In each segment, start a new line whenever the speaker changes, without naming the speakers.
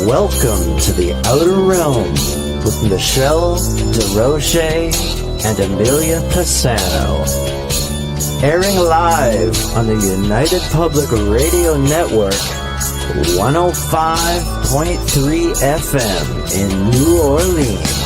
Welcome to the Outer Realm with Michelle DeRoche and Amelia Pisano. Airing live on the United Public Radio Network, 105.3 FM in New Orleans.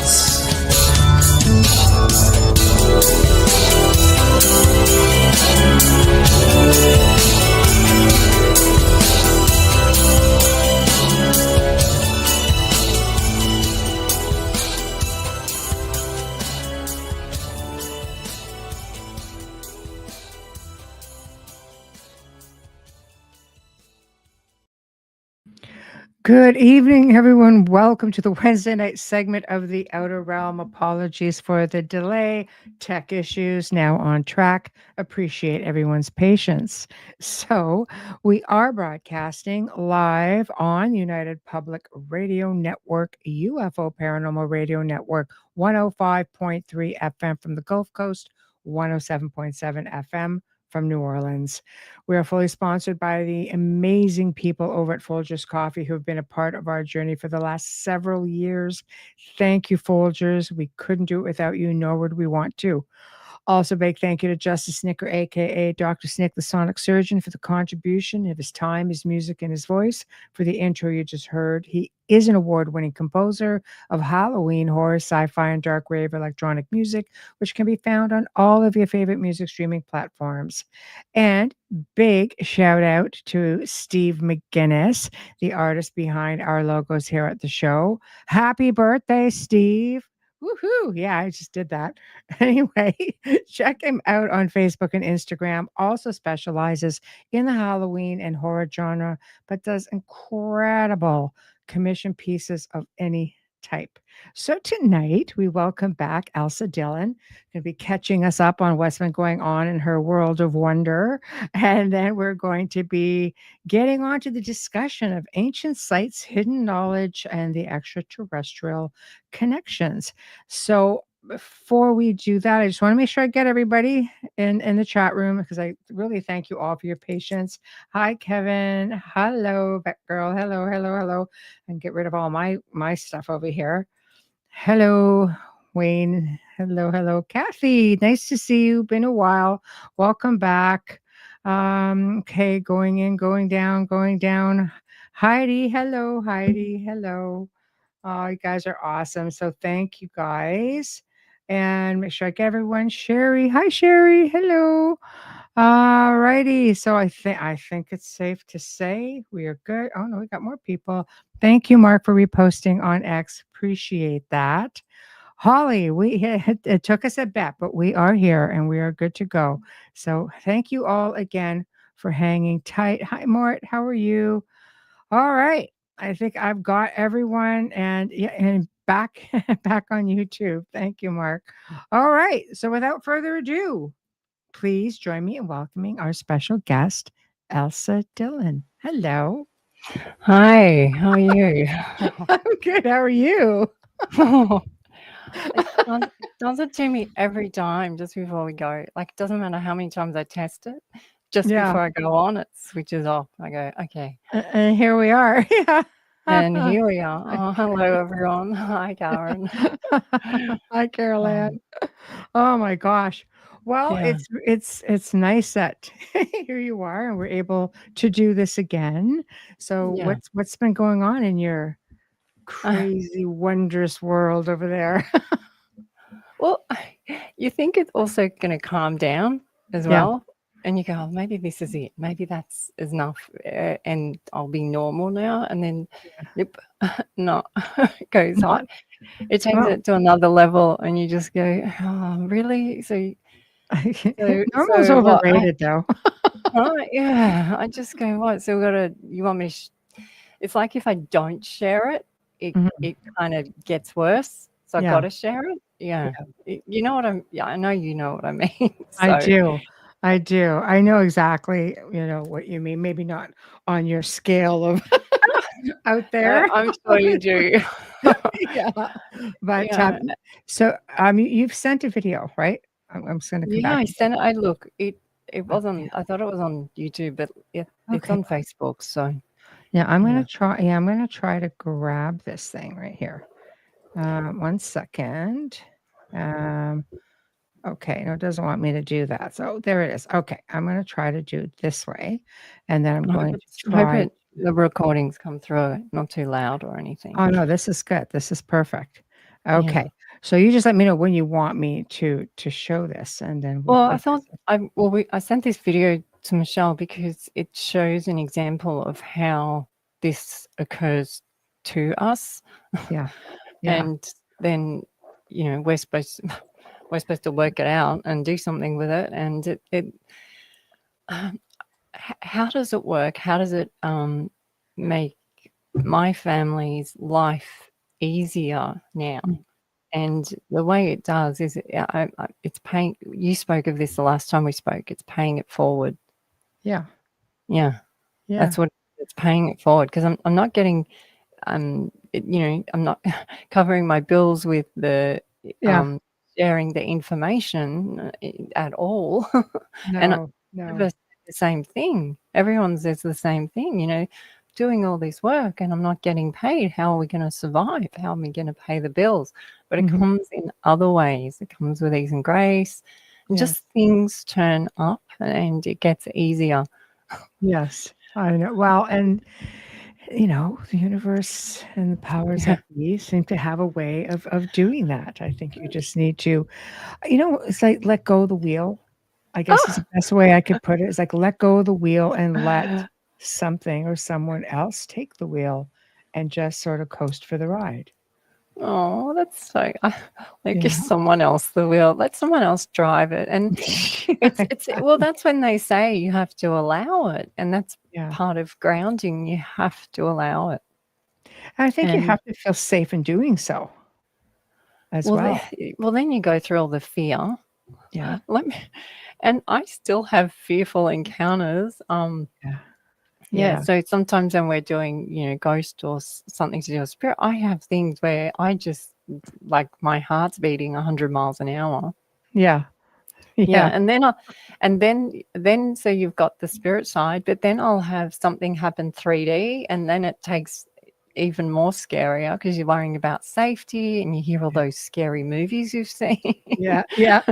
Good evening, everyone. Welcome to the Wednesday night segment of the Outer Realm. Apologies for the delay. Tech issues now on track. Appreciate everyone's patience. So we are broadcasting live on United Public Radio Network, UFO Paranormal Radio Network, 105.3 FM from the Gulf Coast, 107.7 FM from New Orleans. We are fully sponsored by the amazing people over at Folgers Coffee who have been a part of our journey for the last several years. Thank you, Folgers. We couldn't do it without you, nor would we want to. Also, big thank you to Justice Snicker, a.k.a. Dr. Snick, the sonic surgeon, for the contribution of his time, his music, and his voice for the intro you just heard. He is an award-winning composer of Halloween, horror, sci-fi, and dark rave electronic music, which can be found on all of your favorite music streaming platforms. And big shout out to Steve McGinnis, the artist behind our logos here at the show. Happy birthday, Steve. Woohoo! Yeah, I just did that. Anyway, check him out on Facebook and Instagram. Also specializes in the Halloween and horror genre, but does incredible commission pieces of any type. So tonight we welcome back Elsa Dillon, going to be catching us up on what's been going on in her world of wonder. And then we're going to be getting on to the discussion of ancient sites, hidden knowledge, and the extraterrestrial connections. So before we do that, I just want to make sure I get everybody in the chat room because I really thank you all for your patience. Hi, Kevin. Hello, Batgirl. Hello. And get rid of all my stuff over here. Hello, Wayne. Hello. Kathy, nice to see you. Been a while. Welcome back. Okay, going in, going down. Heidi, hello, Heidi. Hello. Oh, you guys are awesome. So thank you guys. And make sure I get everyone. Sherry. Hi, Sherry. Hello. All righty. So I think it's safe to say we are good. Oh no, we got more people. Thank you, Mark, for reposting on X. Appreciate that. Holly, it took us a bit, but we are here and we are good to go. So thank you all again for hanging tight. Hi, Mort. How are you? All right. I think I've got everyone and back on YouTube. Thank you, Mark. All right. So without further ado, please join me in welcoming our special guest, Elsa Dillon. Hello.
Hi, how are you?
I'm good. How are you?
It does it to me every time just before we go. Like, it doesn't matter how many times I test it. Just before I go on, it switches off. I go, okay.
And here we are. Yeah.
And here we are. Oh, hello, everyone. Hi, Karen.
Hi, Caroline. Oh my gosh. Well, it's nice that here you are and we're able to do this again. So what's been going on in your crazy, wondrous world over there?
Well, you think it's also going to calm down as well. And you go, oh, maybe this is it. Maybe that's enough, and I'll be normal now. And then, no, it goes on. It takes it to another level, and you just go, oh, really? So
normal's overrated, though.
Yeah, I just go, what? So you want me to? It's like if I don't share it, it kind of gets worse. So I got to share it. Yeah. You know what I know you know what I mean. So,
I do. I know exactly, what you mean. Maybe not on your scale of out there.
I'm sure you do.
But so you've sent a video, right? I'm just going to come back.
I sent it. It wasn't. I thought it was on YouTube, but it's on Facebook. So
Yeah, I'm
Yeah.
gonna try. Yeah, I'm gonna try to grab this thing right here. 1 second. Okay, no, it doesn't want me to do that. So there it is. Okay, I'm gonna try to do it this way, and then I'm going to
I hope
try.
the recordings come through not too loud or anything.
Oh no, this is good. This is perfect.
Yeah.
Okay, so you just let me know when you want me to show this, and then we'll.
Well, I thought I sent this video to Michelle because it shows an example of how this occurs to us,
Yeah, yeah,
and then we're supposed to work it out and do something with it. And how does it work? How does it make my family's life easier now?
Mm.
And the way it does is it's paying. You spoke of this the last time we spoke. It's paying it forward.
yeah,
Yeah,
yeah,
that's what it's paying it forward, because I'm not getting I'm not covering my bills with the
yeah.
sharing the information at all. And
No, no.
the same thing. Everyone says the same thing. Doing all this work and I'm not getting paid. How are we going to survive? How am I going to pay the bills? But it
Mhm.
comes in other ways. It comes with ease and grace, and
Yes.
just things turn up and it gets easier.
Yes, I know. Well, and the universe and the powers
Yeah.
that be seem to have a way of doing that. I think you just need to, it's like let go of the wheel. I guess is the best way I could put it. It's like let go of the wheel and let something or someone else take the wheel and just sort of coast for the ride.
Oh, that's so like,
Yeah.
give someone else the wheel. Let someone else drive it. And well, that's when they say you have to allow it, and that's
Yeah.
part of grounding. You have to allow it.
I think you
And
have to feel safe in doing so as well.
then you go through all the fear.
Yeah.
And I still have fearful encounters.
Yeah.
Yeah,
Yeah.
so sometimes when we're doing, ghost or something to do with spirit, I have things where I just, like, my heart's beating 100 miles an hour.
Yeah.
Yeah,
Yeah.
and then so you've got the spirit side, but then I'll have something happen 3D, and then it takes even more scarier because you're worrying about safety and you hear all those scary movies you've seen.
Yeah. Yeah.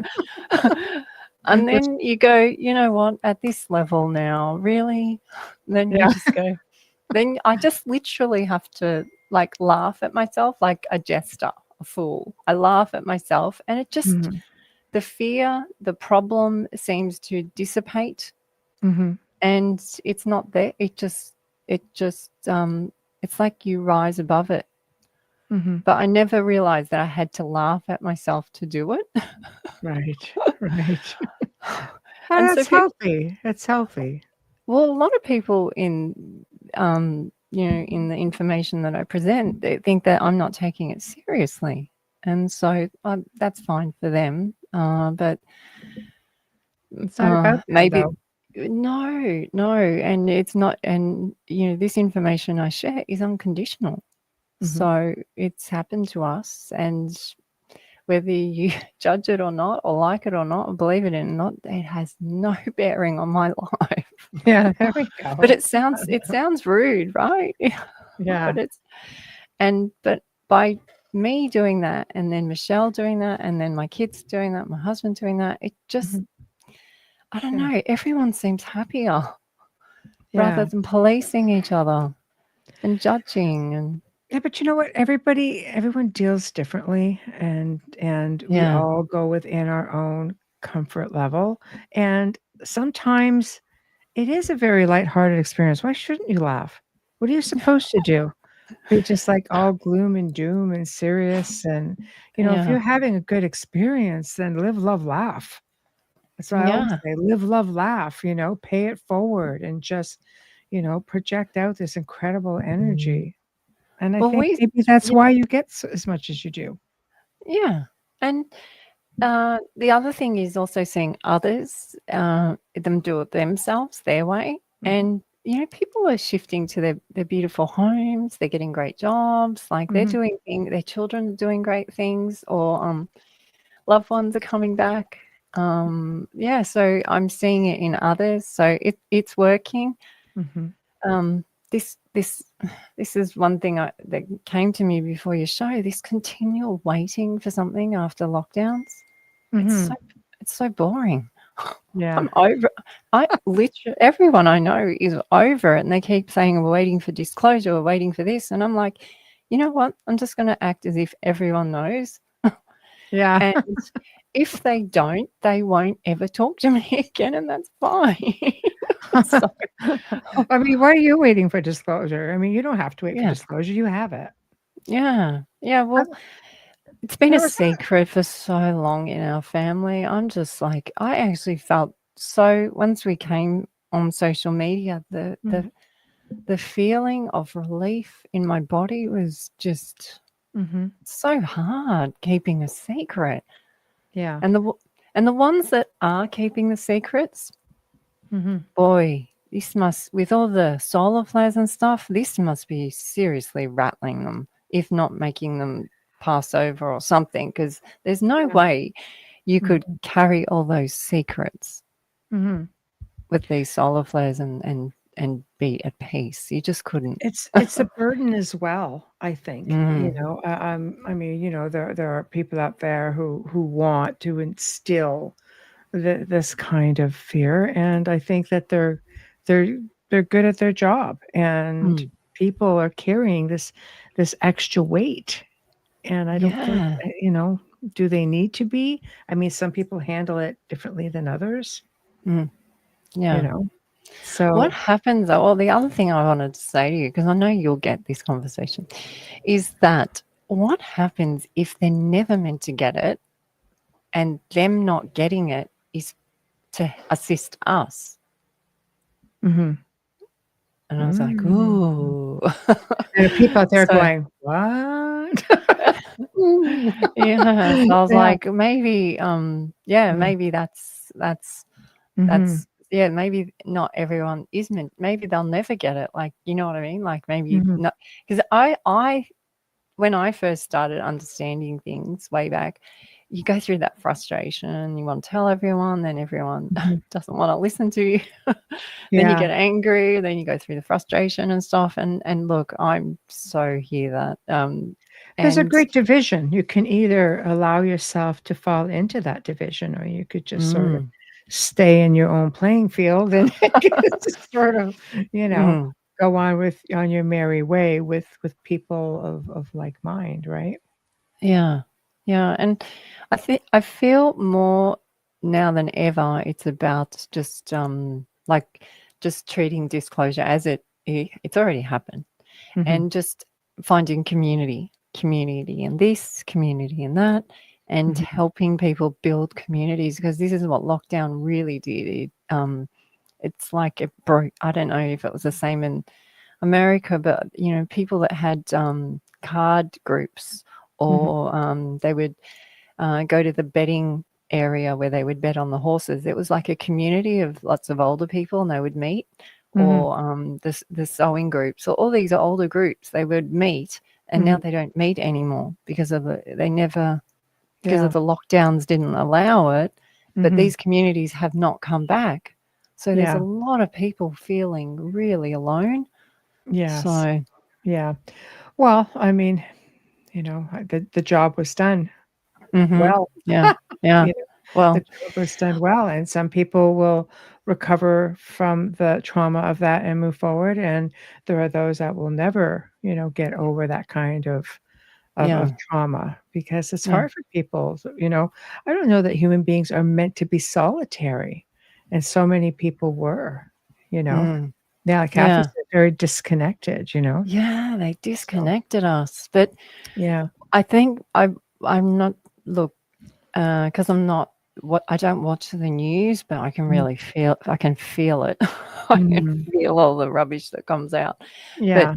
And
Which
then you go, you know what, at this level now, really? Then you
yeah.
just go, then I just literally have to, like, laugh at myself like a jester, a fool. I laugh at myself, and it just,
Mhm.
the fear, the problem seems to dissipate,
Mhm.
and it's not there. It's like you rise above it.
Mhm.
But I never realized that I had to laugh at myself to do it.
Right. Right. Oh,
And so
that's
people,
healthy. It's healthy.
well, a lot of people in in the information that I present, they think that I'm not taking it seriously, and so that's fine for them. But
It's not about them
maybe
though.
no, and it's not. And this information I share is unconditional,
Mhm.
so it's happened to us, and whether you judge it or not, or like it or not, or believe it or not, it has no bearing on my life.
Yeah, there we
But
go.
it sounds rude, right?
Yeah.
But by me doing that, and then Michelle doing that, and then my kids doing that, my husband doing that, it just,
Mhm.
I don't
Yeah.
know, everyone seems happier rather
Yeah.
than policing each other and judging. And
Yeah, but you know what? Everyone deals differently, and we
yeah,
all go within our own comfort level. And sometimes it is a very lighthearted experience. Why shouldn't you laugh? What are you supposed to do? Be just like all gloom and doom and serious. And if
yeah,
you're having a good experience, then live, love, laugh. That's what I always
yeah.
say. Live, love, laugh. Pay it forward and just project out this incredible energy. And I
Well,
think maybe that's
yeah,
why you get as much as you do.
yeah. And the other thing is also seeing others, them do it themselves their way.
Mhm,
And, people are shifting to their beautiful homes. They're getting great jobs. Like, they're
mhm,
doing things, their children are doing great things, or loved ones are coming back. So I'm seeing it in others. So it's working.
mhm.
Um, this is one thing that came to me before your show. This continual waiting for something after lockdowns.
Mhm.
It's so boring.
Yeah.
I'm over. I literally everyone I know is over it, and they keep saying we're waiting for disclosure, we're waiting for this, and I'm like, you know what? I'm just going to act as if everyone knows,
Yeah.
and if they don't, they won't ever talk to me again, and that's fine. So,
I mean, why are you waiting for disclosure? I mean, you don't have to wait for
yeah,
disclosure. You have it.
yeah. Well, it's been a
There was
secret for so long in our family. I'm just like, I actually felt so once we came on social media, the feeling of relief in my body was just
Mhm.
so hard keeping a secret.
Yeah.
And the ones that are keeping the secrets,
Mhm.
boy, this must, with all the solar flares and stuff, this must be seriously rattling them, if not making them pass over or something, because there's no
Yeah.
way you could
Mhm.
carry all those secrets
Mhm.
with these solar flares and be at peace. You just couldn't.
It's a burden as well, I think. You
Mm,
know, I mean, you know, there are people out there who want to instill this kind of fear, and I think that they're they're good at their job, and
mm,
people are carrying this extra weight, and I don't think,
yeah.
you know, do they need to be? I mean, some people handle it differently than others,
Mm,
you
yeah.
know.
What
So,
happens, though, well, the other thing I wanted to say to you, because I know you'll get this conversation, is that what happens if they're never meant to get it and them not getting it is to assist us?
mhm.
And I was like,
Mm.
ooh.
There are people out there
So,
going, "What?"
yeah, so I was
Yeah.
like, maybe, yeah,
Mm.
maybe
Mhm.
yeah, maybe not everyone is meant, maybe they'll never get it. Like, you know what I mean? Like maybe
Mhm.
not, because when I first started understanding things way back, you go through that frustration. You want to tell everyone, then everyone
Mhm.
doesn't want to listen to you. Then you
Yeah.
get angry. Then you go through the frustration and stuff. And look, I'm so hear that.
There's a
And
great division. You can either allow yourself to fall into that division, or you could just sort of
mm,
stay in your own playing field and just sort of, you know,
mm,
go on with on your merry way with people of like mind, right?
yeah, yeah. And I think I feel more now than ever. It's about just like just treating disclosure as it's already happened.
Mhm.
And just finding community and this, community and that, and
Mhm.
helping people build communities, because this is what lockdown really did. It's like it broke. I don't know if it was the same in America, but people that had card groups,
Mhm.
or they would go to the betting area where they would bet on the horses. It was like a community of lots of older people, and they would meet,
Mhm.
or the sewing groups, or all these older groups. They would meet, and now
Mhm.
they don't meet anymore because of the
Yeah.
lockdowns didn't allow it. But
Mhm.
these communities have not come back, so there's a
Yeah.
lot of people feeling really alone.
Yes.
So,
Yeah. Well, I mean, you know, the job was done well.
yeah, yeah.
You know, the
Well,
job was done well, and some people will recover from the trauma of that and move forward, and there are those that will never, you know, get over that kind of
yeah,
trauma because it's
yeah.
hard for people, so, you know. I don't know that human beings are meant to be solitary, and so many people were, you know.
Mm,
Yeah, like Kathy
yeah.
said, very disconnected, you know?
Yeah, they
So,
disconnected us. But
yeah.
I think I'm not, look, because I'm not, what, I don't watch the news, but I can
Mm,
really feel, I can feel it. I can
mhm.
feel all the rubbish that comes out. But
Yeah.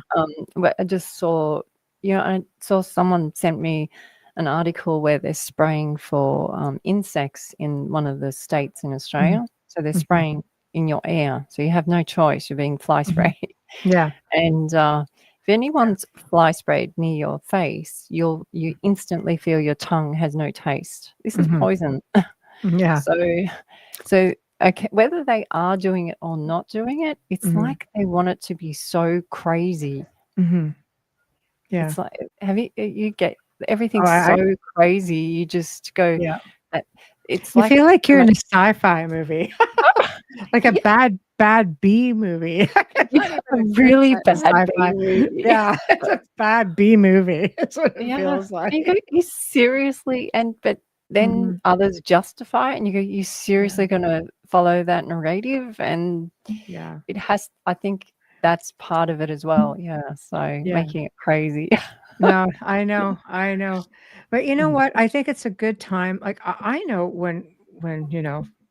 I just saw, I saw someone sent me an article where they're spraying for insects in one of the states in
Mhm,
Australia. So they're
mhm,
spraying in your air. So you have no choice. You're being fly
mhm.
sprayed.
Yeah,
And if anyone's fly sprayed near your face, you instantly feel your tongue has no taste. This is
mhm,
poison.
yeah,
So so okay, whether they are doing it or not doing it, it's like they want it to be so crazy.
Yeah.
It's like, you get
Oh,
everything's
I
so crazy. You just go,
yeah.
it's
You
like
feel like you're in a sci-fi movie, like a
yeah,
bad B movie. Not even
a
a good
really bad
sci-fi.
B movie.
Yeah, it's a bad B movie. That's what it
Yeah,
feels like.
and you go, you seriously, but then others justify it, and you go, you seriously gonna follow that narrative? And
Yeah.
it has, I think that's part of it as well. Yeah, so
Yeah.
making it crazy.
No, I know. But you know what? I think it's a good time. Like I know when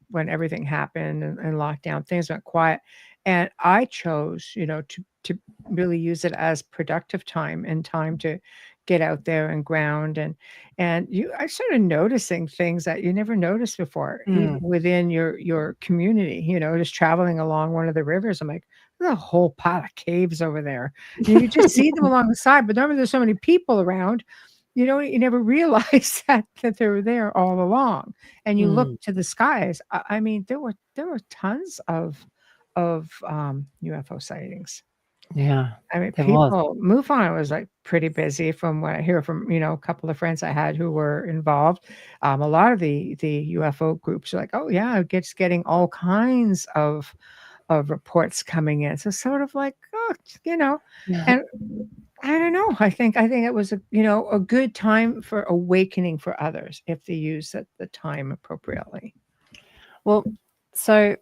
when everything happened and lockdown, things went quiet, and I chose to really use it as productive time and time to get out there and ground and I started noticing things that you never noticed before, even within your community. Just traveling along one of the rivers, I'm like, there's a whole pile of caves over there. You could just see them along the side, but normally there's so many people around, you never realize that they were there all along. And you look to the skies. I mean, there were tons of UFO sightings.
Yeah,
I mean,
there was.
people MUFON was like pretty busy from what I hear from, a couple of friends I had who were involved. A lot of the UFO groups are like, oh yeah, it's getting all kinds of reports coming in. So sort of like,
Yeah.
and I don't know. I think it was a good time for awakening for others if they use the time appropriately.
Well, so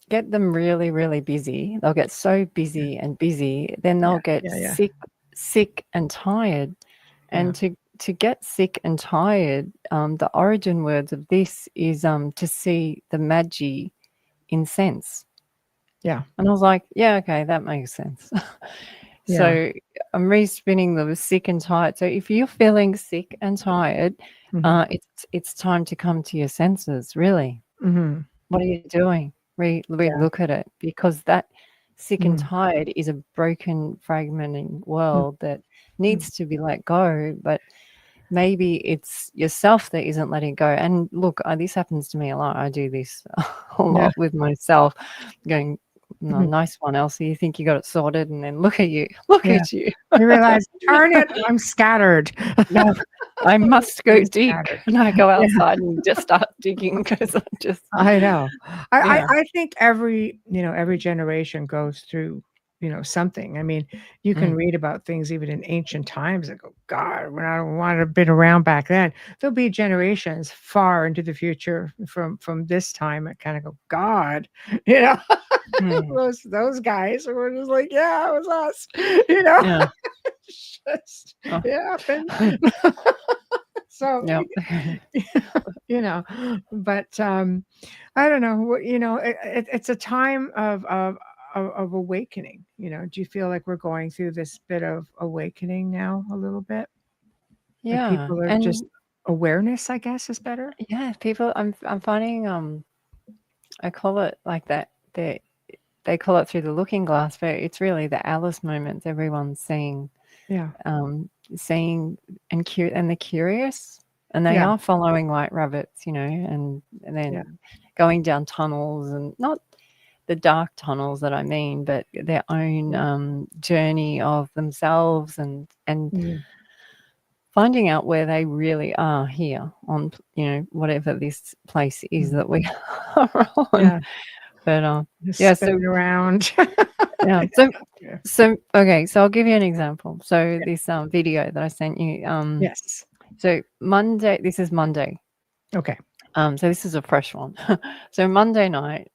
get them really, really busy. They'll get so busy and busy, then they'll get
Yeah.
sick and tired. And to get sick and tired, the origin words of this is to see the magi in sense.
Yeah.
And I was like, yeah, okay, that makes sense.
Yeah.
So I'm re-spinning the sick and tired. So if you're feeling sick and tired, it's time to come to your senses, really. What are you doing? Look at it, because that sick and tired is a broken, fragmenting world that needs to be let go. But maybe it's yourself that isn't letting go. And look, this happens to me a lot. I do this a lot with myself, going, no, nice one, Elsa. You think you got it sorted, and then look at you. At you.
You realize, darn it, I'm scattered.
No, I must go
I'm
deep.
scattered.
And I go outside and just start digging, because
I know. I think every generation goes through something. I mean, you can read about things even in ancient times and go, God, when I don't want to have been around back then. There'll be generations far into the future from this time that kind of go, God, those guys were just like, yeah, it was us,
Yeah.
just it happened. So but I don't know what it's a time of awakening. Do you feel like we're going through this bit of awakening now a little bit? Like
Yeah.
people are
And
just awareness, I guess, is better.
yeah, people, I'm finding, I call it like that. They call it through the looking glass, but it's really the Alice moments. Everyone's seeing,
Yeah.
seeing and they're curious, and they are following white rabbits, and then going down tunnels, and not the dark tunnels that I mean, but their own journey of themselves, and finding out where they really are here on, whatever this place is that we are on.
Yeah.
But
Just spinning around.
yeah. So okay. So I'll give you an example. So this video that I sent you.
Yes.
So Monday. This is Monday.
Okay.
So this is a fresh one. So Monday night.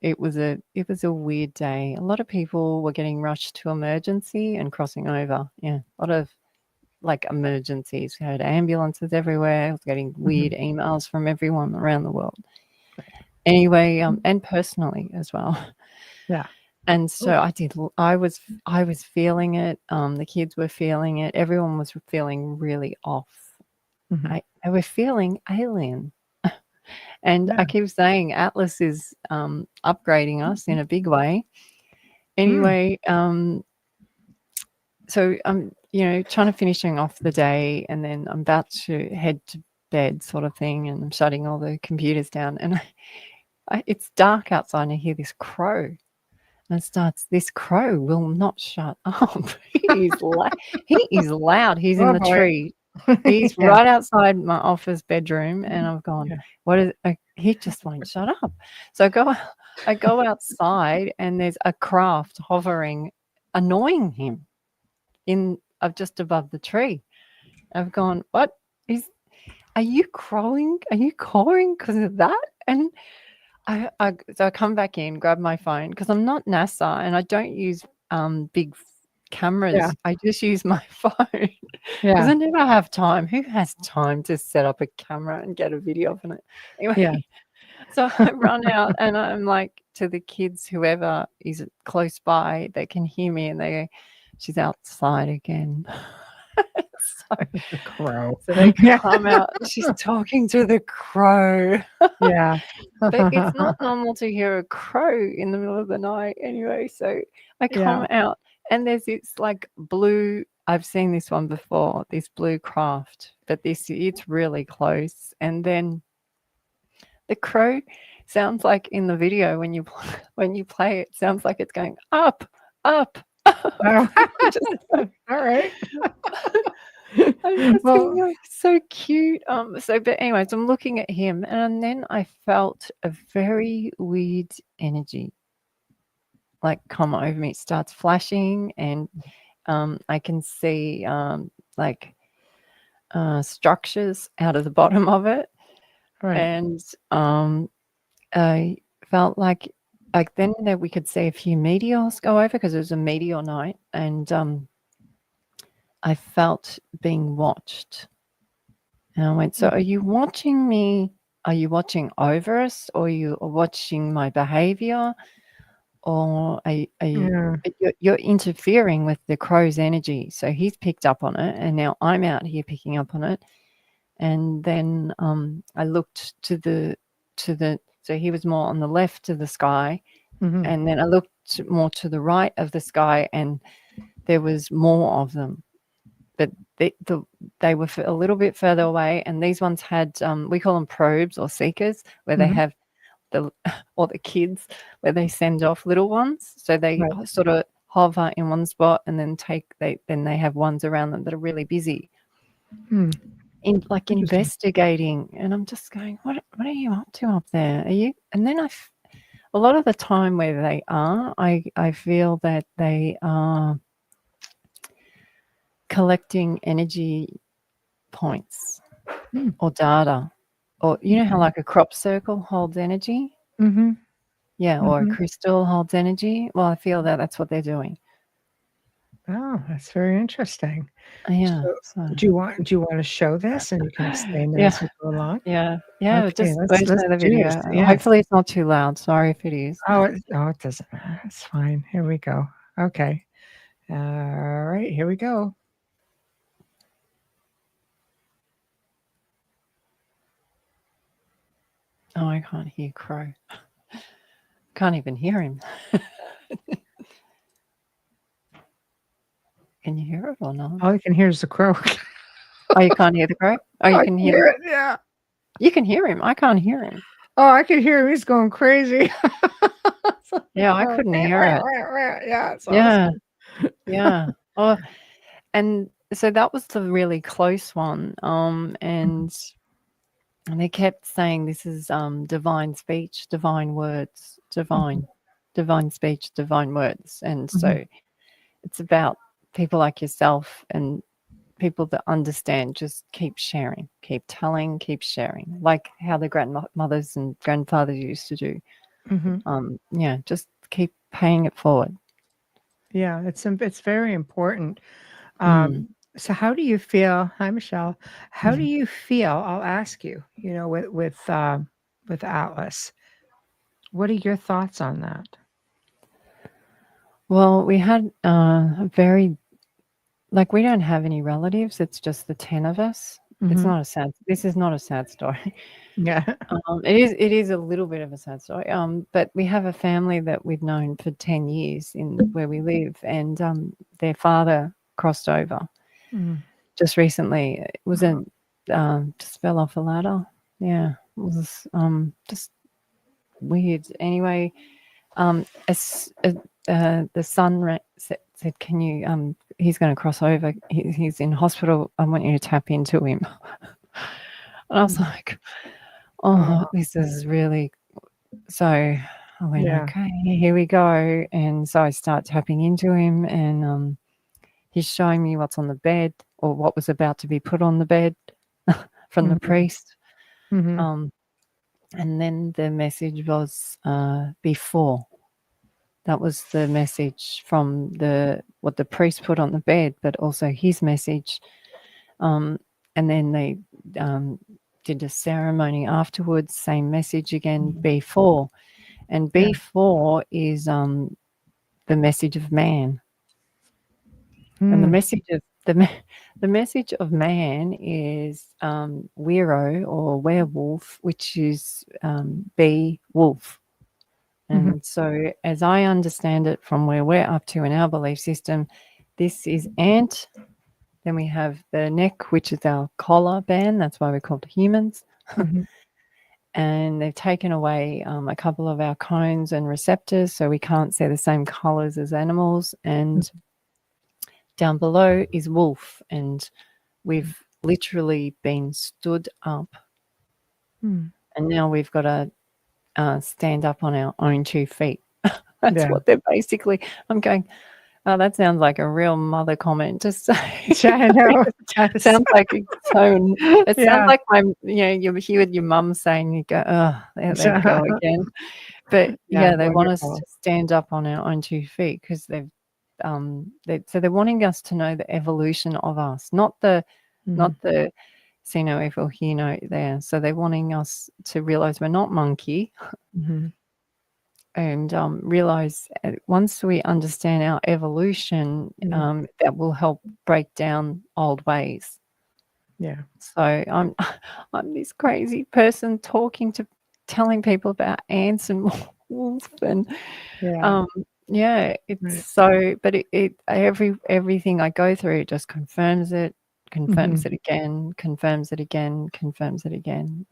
It was a weird day. A lot of people were getting rushed to emergency and crossing over. Yeah. A lot of like emergencies. We had ambulances everywhere. I was getting weird emails from everyone around the world. Anyway, and personally as well.
Yeah.
And so I was feeling it. The kids were feeling it. Everyone was feeling really off. They were feeling alien. And I keep saying Atlas is upgrading us in a big way. Anyway, so I'm, trying to finishing off the day, and then I'm about to head to bed sort of thing, and I'm shutting all the computers down, and it's dark outside, and I hear this crow. And it starts, this crow will not shut up. He is loud. He's in the tree. He's right outside my office bedroom, and I've gone, what is he just won't shut up. So I go outside, and there's a craft hovering, annoying him just above the tree. I've gone, are you crowing? Are you cawing because of that? And so I come back in, grab my phone, because I'm not NASA and I don't use big cameras.
Yeah.
I just use my phone because I never have time. Who has time to set up a camera and get a video of it? Anyway, so I run out and I'm like to the kids, whoever is close by, they can hear me, and they go, she's outside again.
The crow.
So they come out. She's talking to the crow.
Yeah.
But it's not normal to hear a crow in the middle of the night anyway. So I come out, and there's this like blue, I've seen this one before, this blue craft, but it's really close. And then the crow sounds like in the video when you play it, sounds like it's going up, up.
Oh. All right.
Well, so cute. But anyways, I'm looking at him, and then I felt a very weird energy like come over me. It starts flashing, and I can see structures out of the bottom of it.
Right.
And I felt like then that we could see a few meteors go over, because it was a meteor night, and I felt being watched. And I went, so are you watching me? Are you watching over us, or are you watching my behavior? Or you're interfering with the crow's energy? So he's picked up on it, and now I'm out here picking up on it. And then I looked to the so he was more on the left of the sky, and then I looked more to the right of the sky, and there was more of them. But they were a little bit further away, and these ones had we call them probes or seekers, where they have the kids, where they send off little ones, so they sort of hover in one spot, and then they have ones around them that are really busy, investigating. And I'm just going, what are you up to up there? Are you? And then a lot of the time where they are, I feel that they are collecting energy points or data, or you know how like a crop circle holds energy, or a crystal holds energy. Well, I feel that that's what they're doing.
Oh, that's very interesting.
Yeah.
So, do you want to show this, and you can explain as we go along?
Yeah.
Okay,
Just
let's
play the video.
Yeah.
Hopefully it's not too loud. Sorry if it is.
Oh, it doesn't matter. It's fine. Here we go. Okay. All right. Here we go.
Oh, I can't hear Crow. Can't even hear him. Can you hear it or not?
All you can hear is the crow.
Oh, you can't hear the crow? Oh, you can hear
it. Yeah.
You can hear him. I can't hear him.
Oh, I can hear him. He's going crazy.
Yeah, I couldn't hear it.
Yeah. It's awesome.
Yeah. Oh, and so that was the really close one. And they kept saying this is divine speech, divine words, divine speech, divine words. And so it's about people like yourself and people that understand. Just keep sharing, keep telling, keep sharing, like how the grandmothers and grandfathers used to do. Just keep paying it forward. Yeah,
it's very important. So how do you feel? Hi, Michelle. How do you feel? I'll ask you. With Atlas, what are your thoughts on that?
Well, we had a very we don't have any relatives. It's just the 10 of us. It's not a sad. This is not a sad story.
Yeah.
It is a little bit of a sad story. But we have a family that we've known for 10 years in where we live, and their father crossed over just recently. It was just fell off a ladder. Yeah, it was just weird. Anyway, the son said, "Can you? He's going to cross over. He's in hospital. I want you to tap into him." And I was like, "Oh, this is really." So I went, "Okay, here we go." And so I start tapping into him, and he's showing me what's on the bed or what was about to be put on the bed from the priest. And then the message was before. That was the message from what the priest put on the bed, but also his message. And then they did a ceremony afterwards, same message again, before. And before is the message of man. And the message of the message of man is wero or werewolf, which is be wolf. And so, as I understand it from where we're up to in our belief system, this is ant. Then we have the neck, which is our collar band. That's why we're called humans. And they've taken away a couple of our cones and receptors, so we can't see the same colors as animals. And down below is wolf, and we've literally been stood up. And now we've got to stand up on our own 2 feet. That's what they're basically. I'm going, oh, that sounds like a real mother comment to say.
I know.
It sounds like it's so. It sounds like you hear your mum saying, you go, oh, there they go again. But they want us to stand up on our own 2 feet because they've. So they're wanting us to know the evolution of us, not the see no evil, hear no there. So they're wanting us to realize we're not monkey, and realize once we understand our evolution, that will help break down old ways.
Yeah.
So I'm this crazy person telling people about ants and wolves and it's so, but it everything I go through, it just confirms it again, confirms it again, confirms it again.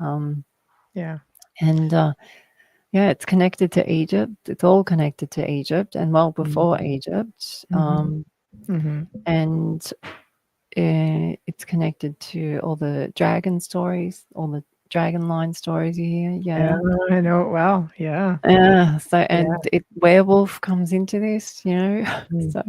It's connected to Egypt. It's all connected to Egypt, and well before Egypt, and it's connected to all the dragon stories, all the dragon line stories you hear.
Yeah, I know it well. Yeah.
So and werewolf comes into this, So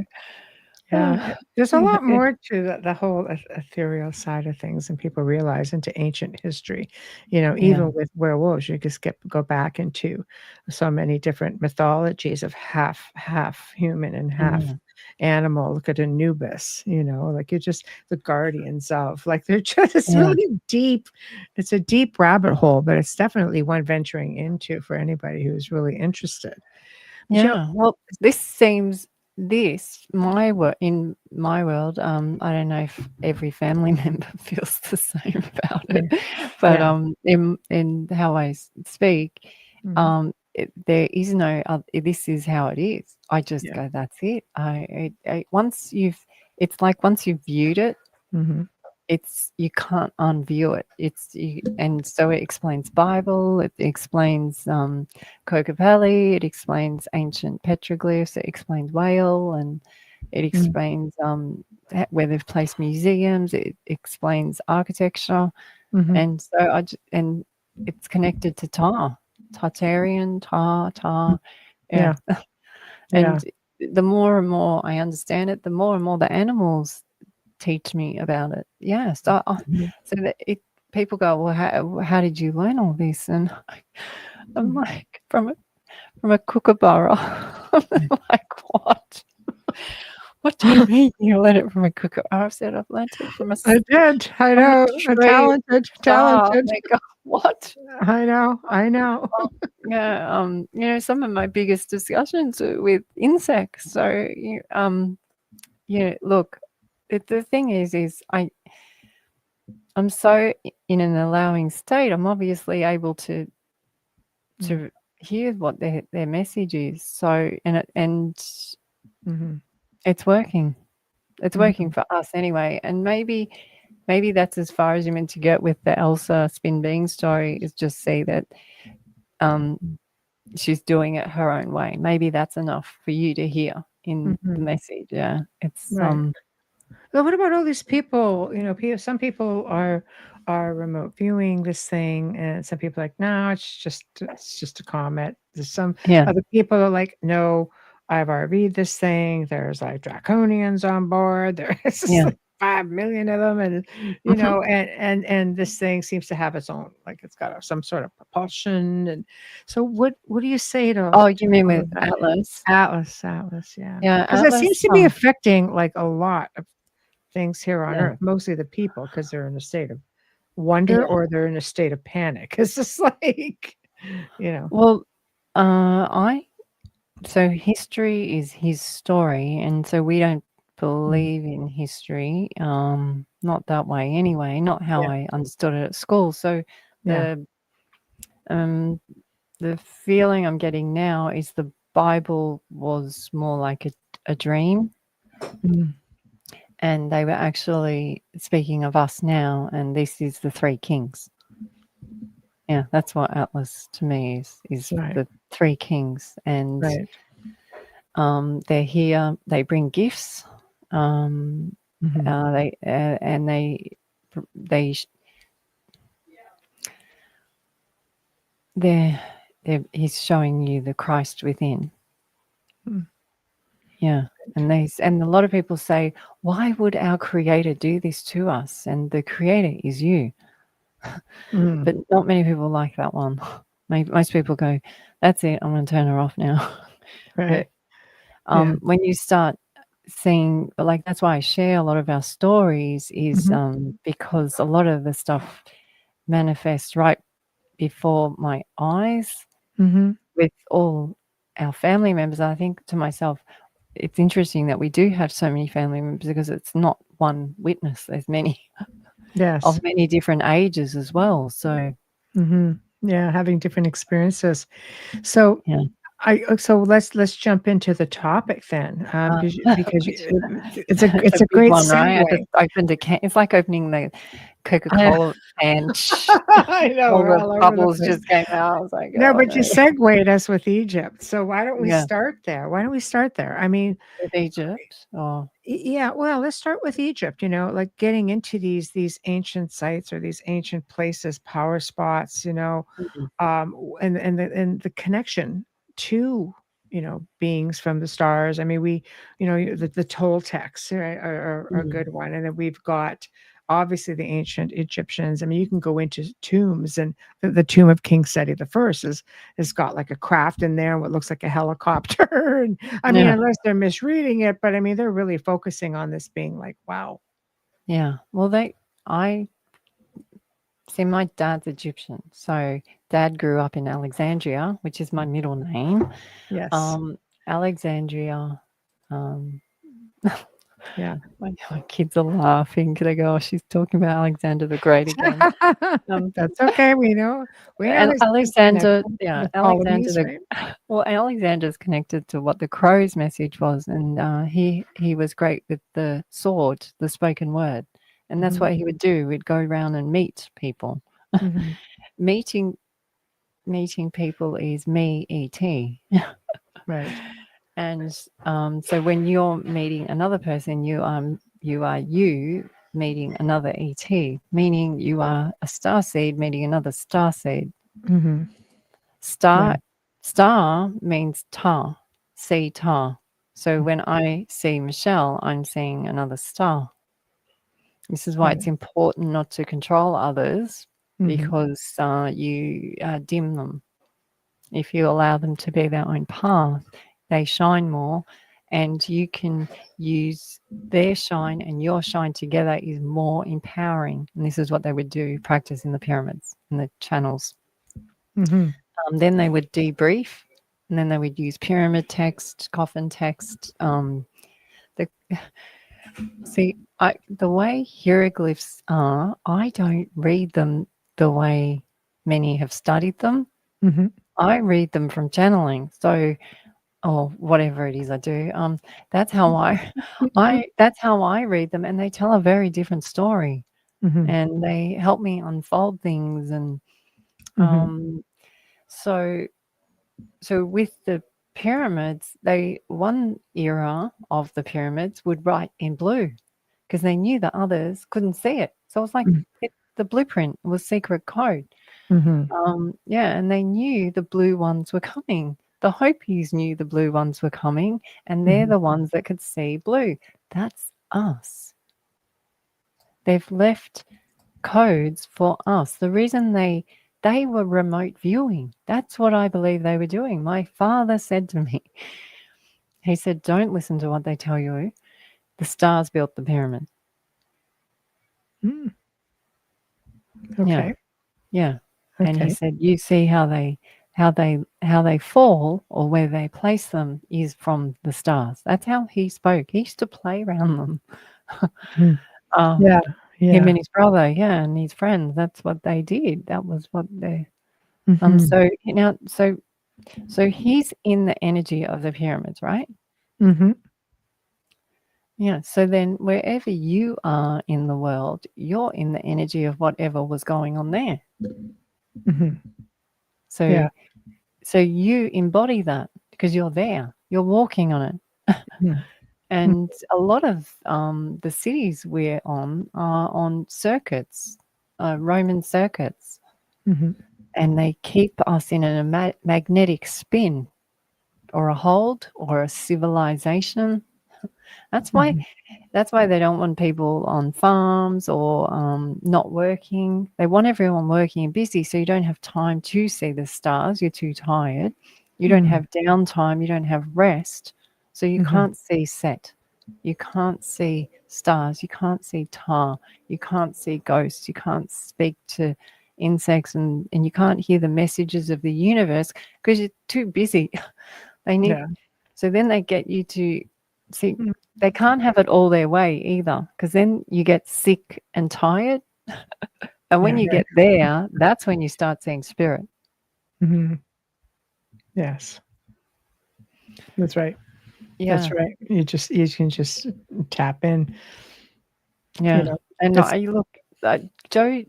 there's a lot more to the whole ethereal side of things than people realize into ancient history. Even with werewolves, you just go back into so many different mythologies of half human and half animal. Look at Anubis, like you're just the guardians of, like they're just really deep. It's a deep rabbit hole, but it's definitely one venturing into for anybody who's really interested.
Well, this seems in my world, I don't know if every family member feels the same about it, but in how I speak, there is no this is how it is. I just go, that's it. Once you've viewed it, you can't unview it. And so it explains Bible, it explains Kokopelli, it explains ancient petroglyphs, it explains whale, and it explains where they've placed museums, it explains architecture, and so and it's connected to Tartarian, and the more and more I understand it, the more and more the animals teach me about it. So that people go, well, how did you learn all this? And I'm like, from a kookaburra. I'm like, what? What do you mean you learned it from a kookaburra? I said, I've learned it from a.
I did. I know. Talented.
They go, what?
I know.
Some of my biggest discussions are with insects. So, look. The thing is I'm so in an allowing state. I'm obviously able to hear what their message is. So it's working. It's working for us anyway. And maybe maybe that's as far as you're meant to get with the Elsa Spin Being story, is just say that she's doing it her own way. Maybe that's enough for you to hear in the message. Yeah, it's
Right. Well, what about all these people? You know, some people are remote viewing this thing, and some people are like, no, it's just a comet. There's some
yeah,
other people are like, no, I've RV'd this thing. There's like draconians on board. There's just
yeah.
like 5 million of them, and you know, and this thing seems to have its own, like it's got some sort of propulsion. And so, what do you say to
Oh, you mean
all
with
of that?
Atlas?
Atlas, yeah,
Yeah,
because it seems
Atlas.
to be affecting like a lot of things here on
Yeah,
earth, mostly the people, because they're in a state of wonder
yeah.
or they're in a state of panic. It's just like, you know.
Well, so history is his story, and so we don't believe in history. Not that way anyway. Not how
Yeah,
I understood it at school. So
yeah.
um, the feeling I'm getting now is the Bible was more like a dream,
Mm,
and they were actually speaking of us now, and this is the three kings. Yeah, that's what Atlas to me is
right,
the three kings, and
right.
they're here. They bring gifts.
Mhm,
They they're he's showing you the Christ within.
mm,
Yeah. And a lot of people say, why would our creator do this to us? And the creator is you.
mm,
But not many people like that one. Most people go, that's it, I'm going to turn her off now.
right.
But
Yeah.
when you start seeing, like, that's why I share a lot of our stories, is
Mhm,
because a lot of the stuff manifests right before my eyes
mhm.
with all our family members. I think to myself, it's interesting that we do have so many family members, because it's not one witness. There's many
Yes.
of many different ages as well. So
Mhm. Yeah, having different experiences. So
yeah,
so let's jump into the topic then, because
which
it's
it's a
a
big
great
one, right? I
segue.
just opened a can. It's like opening the
I
Coca-Cola can.
I know,
All
we're
the
all over the
bubbles
place.
just came out. I was like,
No,
oh
but you
no.
segued us with Egypt, so why don't we
Yeah,
start there? Why don't we start there? I mean,
with Egypt. Oh,
yeah, well, let's start with Egypt, you know, like getting into these ancient sites or these ancient places, power spots, you know,
mhm.
and the connection to, you know, beings from the stars. I mean, we, you know, the Toltecs, right, are a
Mm.
good one, and then we've got obviously the ancient Egyptians. I mean, you can go into tombs, and the tomb of King Seti the First has got like a craft in there, and what looks like a helicopter. And I mean,
Yeah,
unless they're misreading it, but I mean, they're really focusing on this being like, wow.
yeah. Well, I see, my dad's Egyptian, so dad grew up in Alexandria, which is my middle name.
Yes.
Um, Alexandria. Um,
Yeah.
my kids are laughing because they go, "Oh, she's talking about Alexander the Great again." Um,
That's okay. We know
and
his
Alexander,
connection to
yeah,
the
Alexander
Ptolemies,
the
right?
well, Alexander's connected to what the crow's message was, and he was great with the sword, the spoken word, and that's
Mhm,
what he would do. He'd go around and meet people.
mhm.
meeting Meeting people is me et.
Right.
And so when you're meeting another person, you meeting another et, meaning you are a star seed meeting another star seed.
Mhm. Yeah.
Star means ta, see ta. So when I see Michelle, I'm seeing another star. This is why
Right.
it's important not to control others,
Mhm.
because you dim them. If you allow them to be their own path, they shine more, and you can use their shine and your shine together is more empowering. And this is what they would do, practice in the pyramids and the channels.
Mhm.
Then they would debrief, and then they would use pyramid text, coffin text. The the way hieroglyphs are, I don't read them the way many have studied them.
Mhm.
I read them from channeling. So, or whatever it is I do. That's how I,
Mhm.
that's how I read them, and they tell a very different story. and they help me unfold things. And so with the pyramids, one era of the pyramids would write in blue because they knew the others couldn't see it. So it was like the blueprint was secret code. And they knew the blue ones were coming. The Hopis knew the blue ones were coming, and they're the ones that could see blue. That's us. They've left codes for us. The reason they were remote viewing. That's what I believe they were doing. My father said to me, he said, don't listen to what they tell you. The stars built the pyramid.
Okay.
Yeah. And he said, you see how they fall or where they place them is from the stars. That's how he spoke. He used to play around them. Him and his brother, and his friends. That's what they did. That was what they. So he's in the energy of the pyramids, right? Yeah. So then, wherever you are in the world, you're in the energy of whatever was going on there. So you embody that because you're there. You're walking on it. And a lot of the cities we're on are on circuits, Roman circuits, and they keep us in a magnetic spin or a hold or a civilization. That's why they don't want people on farms or not working. They want everyone working and busy, so you don't have time to see the stars. You're too tired. You don't have downtime. You don't have rest. So you can't see set. You can't see stars. You can't see tar. You can't see ghosts. You can't speak to insects, and you can't hear the messages of the universe because you're too busy. They need. So then they get you to see. They can't have it all their way either, because then you get sick and tired. And when you get there, that's when you start seeing spirit.
Yes. That's right.
Yeah.
That's right. You can just tap in.
Yeah.
You know,
and you look, Joe,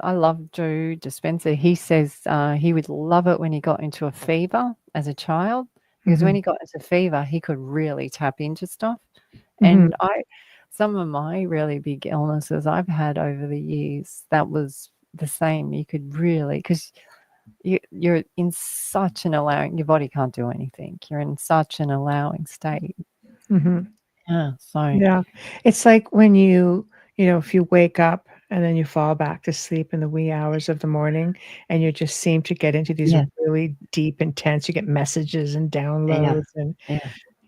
I love Joe Dispenza. He says he would love it when he got into a fever as a child, because when he got into fever, he could really tap into stuff. And some of my really big illnesses I've had over the years, that was the same. You could really, because you're in such an allowing, your body can't do anything. You're in such an allowing state. Yeah. So
yeah, it's like when if you wake up and then you fall back to sleep in the wee hours of the morning, and you just seem to get into these really deep, intense. You get messages and downloads, and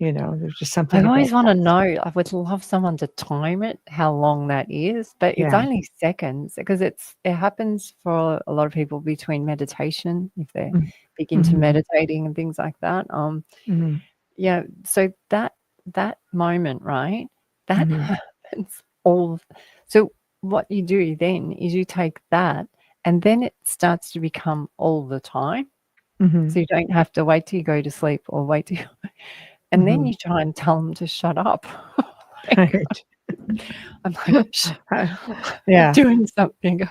there's just something.
I always want to know. I would love someone to time it, how long that is, but it's only seconds, because it happens for a lot of people between meditation, if they're big into meditating and things like that. Yeah. So that moment, right? That happens all. So what you do then is you take that, and then it starts to become all the time. So you don't have to wait till you go to sleep or wait till. And then you try and tell them to shut up.
Right.
I'm like, I'm doing something.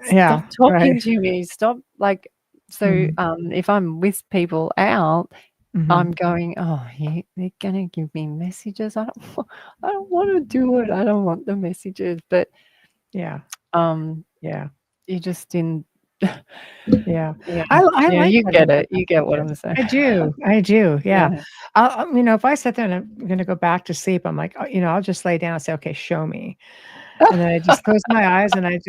Stop talking to me. Stop. Like, so if I'm with people out, I'm going, they're going to give me messages. I don't want to do it. I don't want the messages. But you're just in.
I like
you get it. You get what I'm saying.
I do. Yeah. If I sit there and I'm going to go back to sleep, I'm like, I'll just lay down and say, okay, show me. And then I just close my eyes and I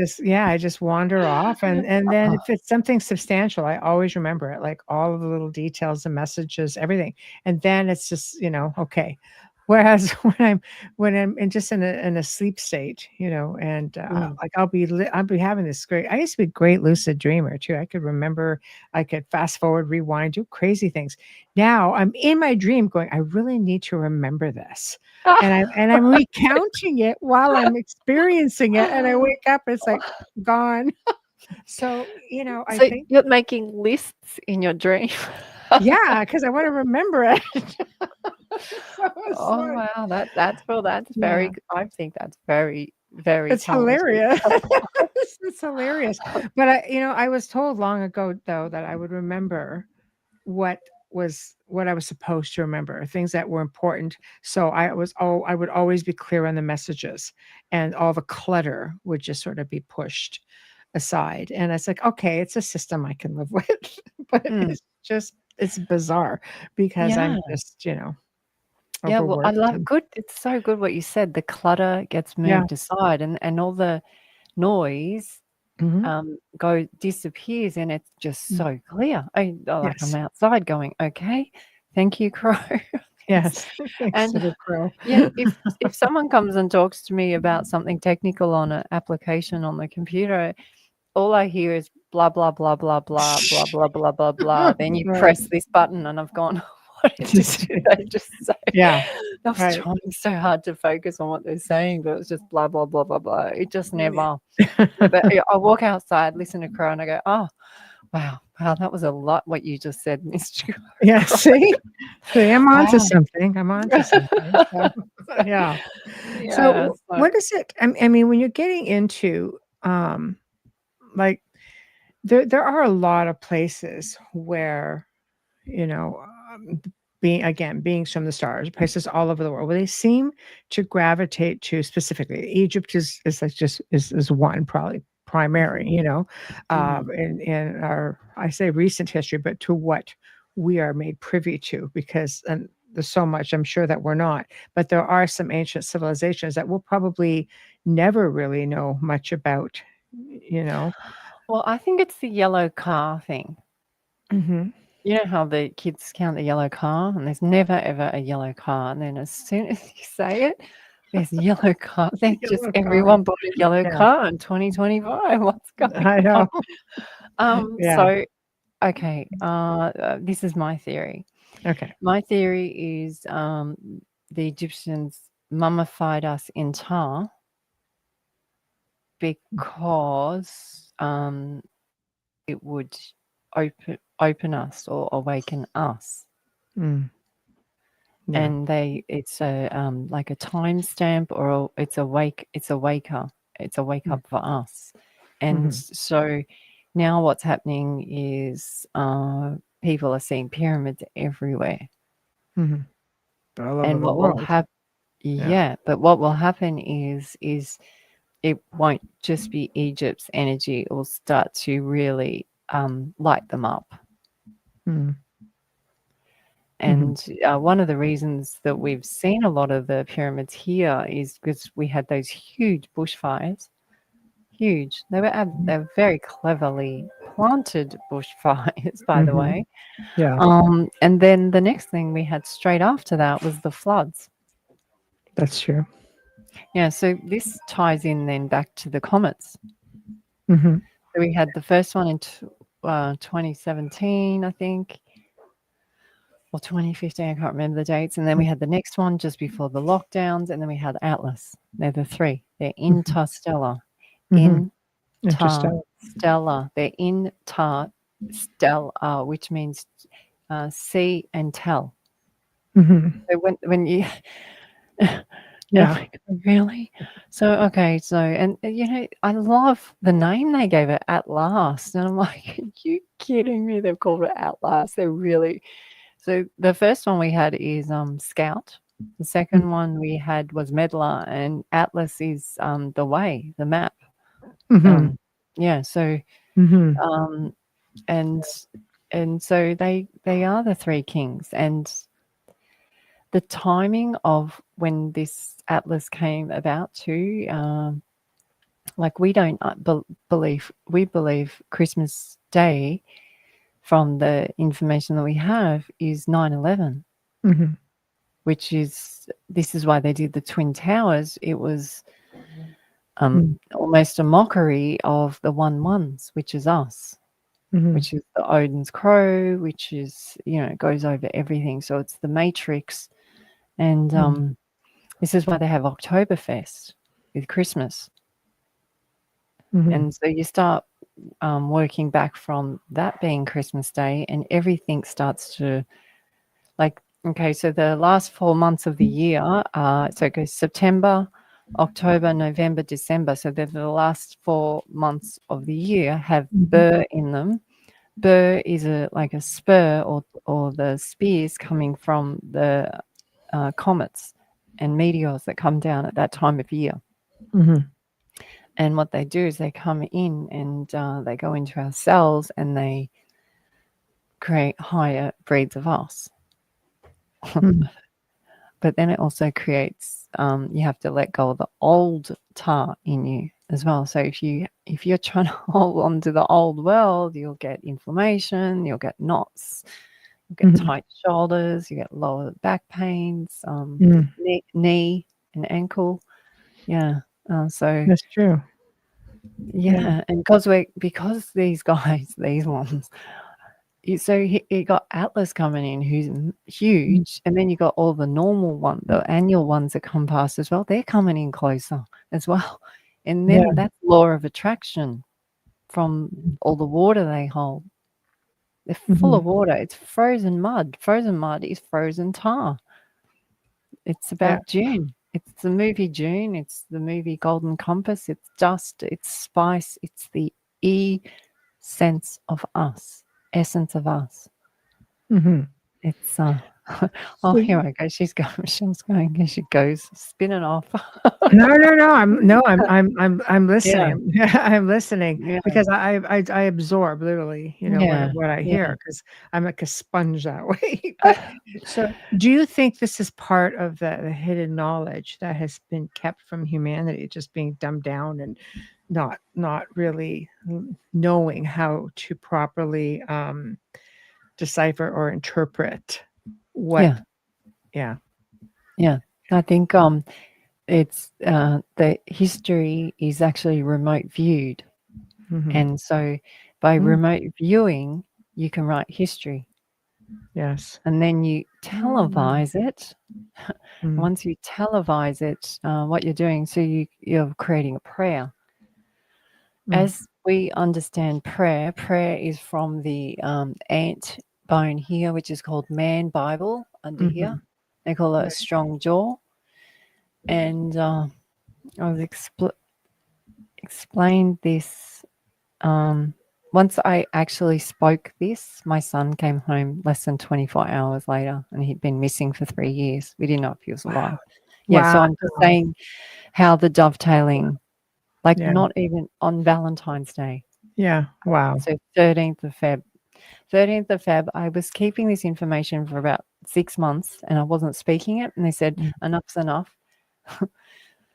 just wander off. And then if it's something substantial, I always remember it, like all of the little details, the messages, everything. And then it's just, okay. Whereas when I'm in a sleep state, and like I'll be having this great. I used to be a great lucid dreamer too. I could remember. I could fast forward, rewind, do crazy things. Now I'm in my dream, going, I really need to remember this, and I'm recounting it while I'm experiencing it, and I wake up, it's like gone. So I think
you're making lists in your dream.
Yeah, because I want to remember it.
Wow, that's very. I think that's very very
It's
talented.
hilarious. It's hilarious. But I was told long ago though that I would remember what I was supposed to remember, things that were important. So I would always be clear on the messages, and all the clutter would just sort of be pushed aside. And it's like, okay, it's a system I can live with, but
Mm.
it's bizarre because
Yeah.
I'm just,
Yeah, well, I
overworked.
love good. It's so good what you said. The clutter gets
Yeah.
moved aside, and all the noise
Mhm.
disappears, and it's just
Mm.
so clear. Like I'm
Yes.
outside going, okay, thank you, Crow.
Yes. Thanks to
And
the crow.
yeah, if someone comes and talks to me about something technical on an application on the computer, all I hear is blah blah blah blah blah blah blah blah blah blah. Then you
Right.
press this button, and I've gone, what did they just say?
Yeah.
I was
Right.
trying so hard to focus on what they're saying, but it was just blah blah blah blah blah. It just never. But I walk outside, listen to Crow, and I go, oh, wow, that was a lot what you just said, Mr.
Yeah, see? See, I'm onto
Wow.
something. I'm onto something. So, yeah.
Yeah.
So what is it? I mean, when you're getting into like there are a lot of places where, you know, beings from the stars, places all over the world where they seem to gravitate to specifically. Egypt is like just is one probably primary, in our, I say recent history, but to what we are made privy to, because and there's so much I'm sure that we're not, but there are some ancient civilizations that we'll probably never really know much about, you know.
Well, I think it's the yellow car thing.
Hmm.
You know how the kids count the yellow car, and there's never ever a yellow car, and then as soon as you say it, there's a yellow car. They're just
Yellow car.
everyone bought a yellow
Yeah.
car in 2025. What's going
I know.
on?
Yeah.
So, okay, this is my theory.
Okay.
My theory is the Egyptians mummified us in tar because it would open us or awaken us.
Mm. Yeah.
And it's a like a timestamp, or it's a wake up for us. And so now what's happening is people are seeing pyramids everywhere.
Mhm. All over
And
the
what will
world.
happen,
Yeah.
but what will happen is it won't just be Egypt's energy. It will start to really light them up.
Mm.
And one of the reasons that we've seen a lot of the pyramids here is because we had those huge bushfires. Huge. They were very cleverly planted bushfires, by the way.
Yeah.
And then the next thing we had straight after that was the floods.
That's true.
Yeah, so this ties in then back to the comets.
Mm-hmm.
So we had the first one in 2017, I think, or 2015, I can't remember the dates. And then we had the next one just before the lockdowns, and then we had Atlas. They're the three. They're interstellar. Interstellar. They're interstellar, which means see and tell. So when you... Yeah. Like, really? So, okay. So, and I love the name they gave it, At Last. And I'm like, are you kidding me? They've called it At Last. They're really... So the first one we had is Scout. The second one we had was Meddler, and Atlas is the way, the map. Yeah. So, and so they are the three kings, and the timing of when this Atlas came about too, like we don't believe Christmas Day, from the information that we have, is 9/11, which is, this is why they did the Twin Towers. It was almost a mockery of the 1/1s, which is us, which is the Odin's crow, which is, goes over everything. So it's the Matrix. And this is why they have Oktoberfest with Christmas. And so you start working back from that being Christmas Day, and everything starts to, like, okay, so the last 4 months of the year, so it goes September, October, November, December. So they're the last 4 months of the year have
Mhm.
burr in them. Burr is like a spur or the spears coming from the comets and meteors that come down at that time of year.
Mhm.
And what they do is they come in and they go into our cells and they create higher breeds of us.
Mhm.
But then it also creates you have to let go of the old tar in you as well. So if you're trying to hold on to the old world, you'll get inflammation, you'll get knots, you'll get
Mhm.
tight shoulders, you get lower back pains,
Mhm.
knee and ankle. Yeah. So
That's true.
yeah, and because these guys, these ones, you got Atlas coming in, who's huge, and then you got all the normal one, the annual ones that come past as well. They're coming in closer as well, and
Yeah.
then that's law of attraction from all the water they hold. They're full of
Mhm.
water. It's frozen mud. Frozen mud is frozen tar. It's
Yeah.
about June. It's the movie June. It's the movie Golden Compass. It's dust. It's spice. It's the sense of us, essence of us.
Mhm.
It's oh, here I go. She's going. Michelle's going. Here she goes, spinning off.
No. I'm
Yeah,
listening. I'm listening
yeah,
because I absorb literally,
yeah,
what I
yeah.
hear because I'm like a sponge that way. But so, do you think this is part of the hidden knowledge that has been kept from humanity, just being dumbed down and not really knowing how to properly decipher or interpret what?
Yeah,
Yeah.
yeah. I think it's the history is actually remote viewed,
Hmm.
and so by
Mm.
remote viewing, you can write history,
Yes.
and then you televise it.
Mm.
Once you televise it, what you're doing, so you're creating a prayer.
Mm.
As we understand prayer, prayer is from the ant bone here, which is called man Bible under here.
Mhm.
They call it a
Right.
strong jaw. And I was explained this. Once I actually spoke this, my son came home less than 24 hours later, and he'd been missing for 3 years. We didn't know if he was alive. Yeah, so
Wow.
I'm just saying how the dovetailing, like
Yeah.
not even on Valentine's Day.
Yeah. Wow.
So 13th of Feb. 13th of Feb, I was keeping this information for about 6 months and I wasn't speaking it. And they said,
Mm.
enough's enough.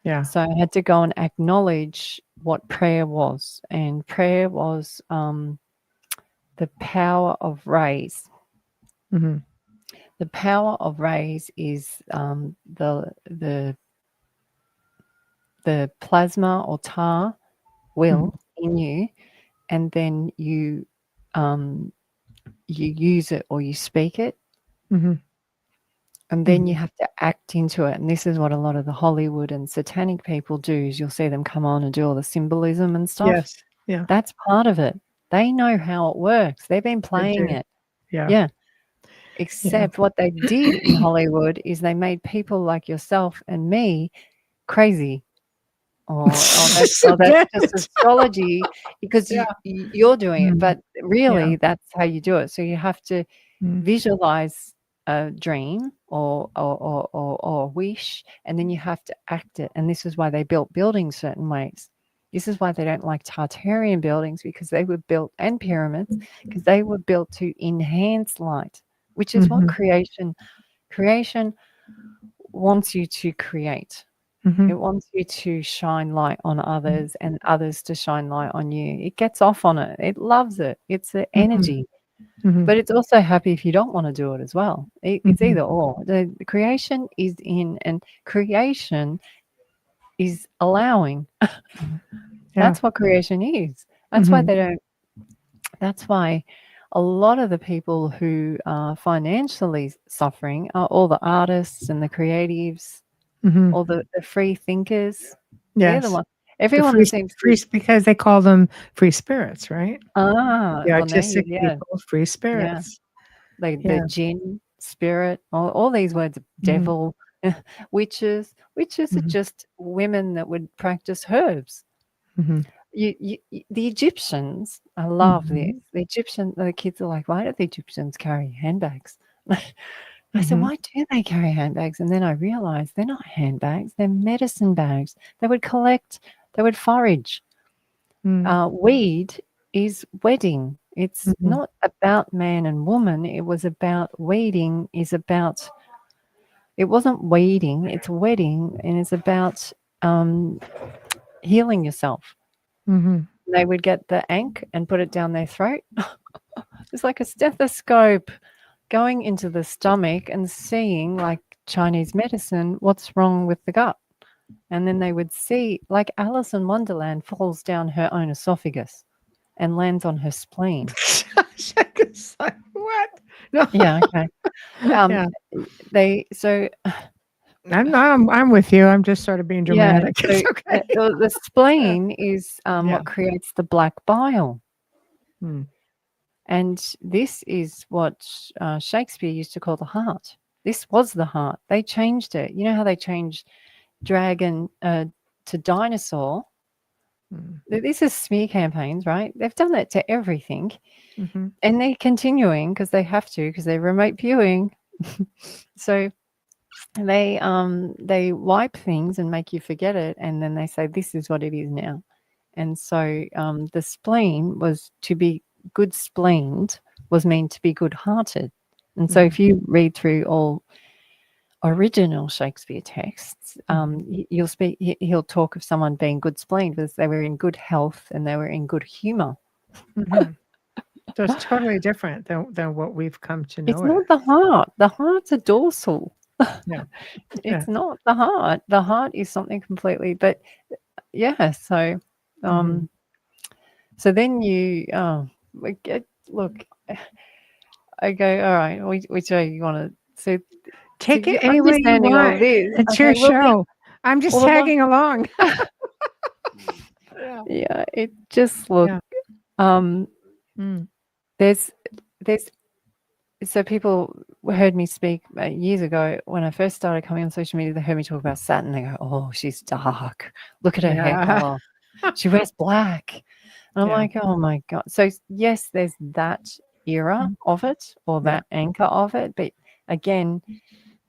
Yeah.
So I had to go and acknowledge what prayer was. And prayer was the power of rays.
Mhm.
The power of rays is the plasma or tar
Mhm.
will in you, and then you use it or you speak it,
Mhm.
and then you
Mhm.
have to act into it. And this is what a lot of the Hollywood and satanic people do, is you'll see them come on and do all the symbolism and stuff.
Yes. Yeah.
That's part of it. They know how it works. They've been
They
playing
do.
it.
Yeah.
Yeah.
Yeah.
Except what they did in Hollywood is they made people like yourself and me crazy. That's
Forget
just
it.
astrology because
Yeah.
you're doing it.
Mm.
But
Yeah.
really, that's how you do it. So you have to
Mm.
visualize a dream or a wish, and then you have to act it. And this is why they built buildings certain ways. This is why they don't like Tartarian buildings, because they were built, and pyramids, because they were built to enhance light, which is what
Mhm.
creation wants you to create. It
Mhm.
wants you to shine light on others and others to shine light on you. It gets off on it. It loves it. It's the
Mhm.
energy.
Mhm.
But it's also happy if you don't want to do it as well. It's
Mhm.
either or. The creation is in, and creation is allowing.
Yeah.
That's what creation is. That's why
Mhm.
they don't. That's why a lot of the people who are financially suffering are all the artists and the creatives,
Mhm.
all the free thinkers. They're the
Yes.
ones.
The
Everyone that seems to.
because they call them free spirits, right? The
Well, now
artistic
yeah,
people, free
yeah.
spirits.
Like the
Yeah.
jinn, spirit, all these words,
Mhm.
devil, witches, witches are just women that would practice herbs. The Egyptians, I love this. The kids are like, why do the Egyptians carry handbags? I said, why do they carry handbags? And then I realized they're not handbags, they're medicine bags. They would collect, they would forage. Weed is wedding. It's not about man and woman. It was about weeding is about, it wasn't weeding, it's wedding, and it's about healing yourself. They would get the ankh and put it down their throat. It's like a stethoscope going into the stomach and seeing, like Chinese medicine, what's wrong with the gut. And then they would see, like Alice in Wonderland falls down her own esophagus and lands on her spleen.
What? No.
Yeah, okay.
I'm with you. I'm just sort of being dramatic.
So,
It's okay.
the spleen is what creates the black bile. And this is what Shakespeare used to call the heart. This was the heart. They changed it. You know how they changed dragon to dinosaur? This is smear campaigns, right? They've done that to everything. And they're continuing because they have to, because they're remote viewing. So they wipe things and make you forget it, and then they say this is what it is now. And so the spleen was to be good spleened, was meant to be good-hearted. And so if you read through all original Shakespeare texts, he'll talk of someone being good spleened because they were in good health and they were in good humor.
So it's totally different than what we've come to know.
It's not the heart. The heart's a dorsal. It's not the heart. The heart is something completely. But so so then you look. I go, all right. Which way you want to? So
take it any way you want. It's your show. I'm just tagging along.
It just look. There's so people heard me speak years ago when I first started coming on social media. They heard me talk about Saturn. They go, "Oh, she's dark. Look at her hair color. She wears black." And I'm like, "Oh my God!" So yes, there's that era of it, or that anchor of it. But again,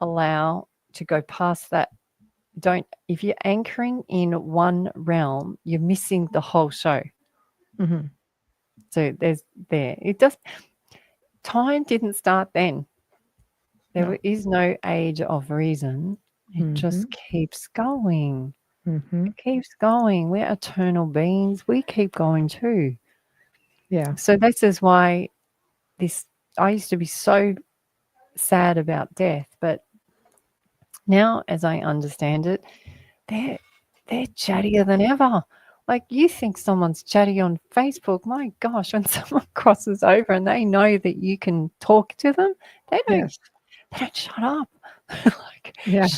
allow to go past that. If you're anchoring in one realm, you're missing the whole show. So it does. Time didn't start then. There is no age of reason. It just keeps going. It keeps going. We're eternal beings. We keep going too. So this is why I used to be so sad about death, but now, as I understand it, they're chattier than ever. Like, you think someone's chatty on Facebook. My gosh, when someone crosses over and they know that you can talk to them, they don't shut up. Like, I'm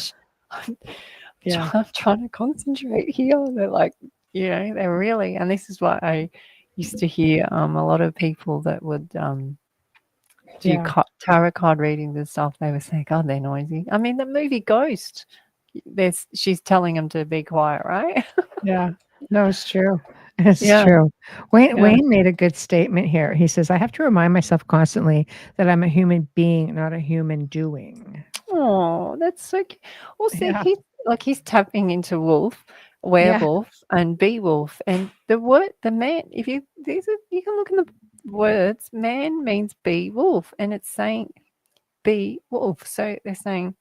trying to concentrate here. They're like, they're really, and this is what I used to hear a lot of people that would do tarot card readings and stuff. They were saying, God, they're noisy. I mean, the movie Ghost, she's telling them to be quiet, right?
No, it's true. It's true. Wayne made a good statement here. He says, I have to remind myself constantly that I'm a human being, not a human doing.
Oh, that's so cute. Well, see, he's tapping into wolf, werewolf, and bee-wolf. And the man, you can look in the words, man means bee-wolf, and it's saying bee-wolf. So they're saying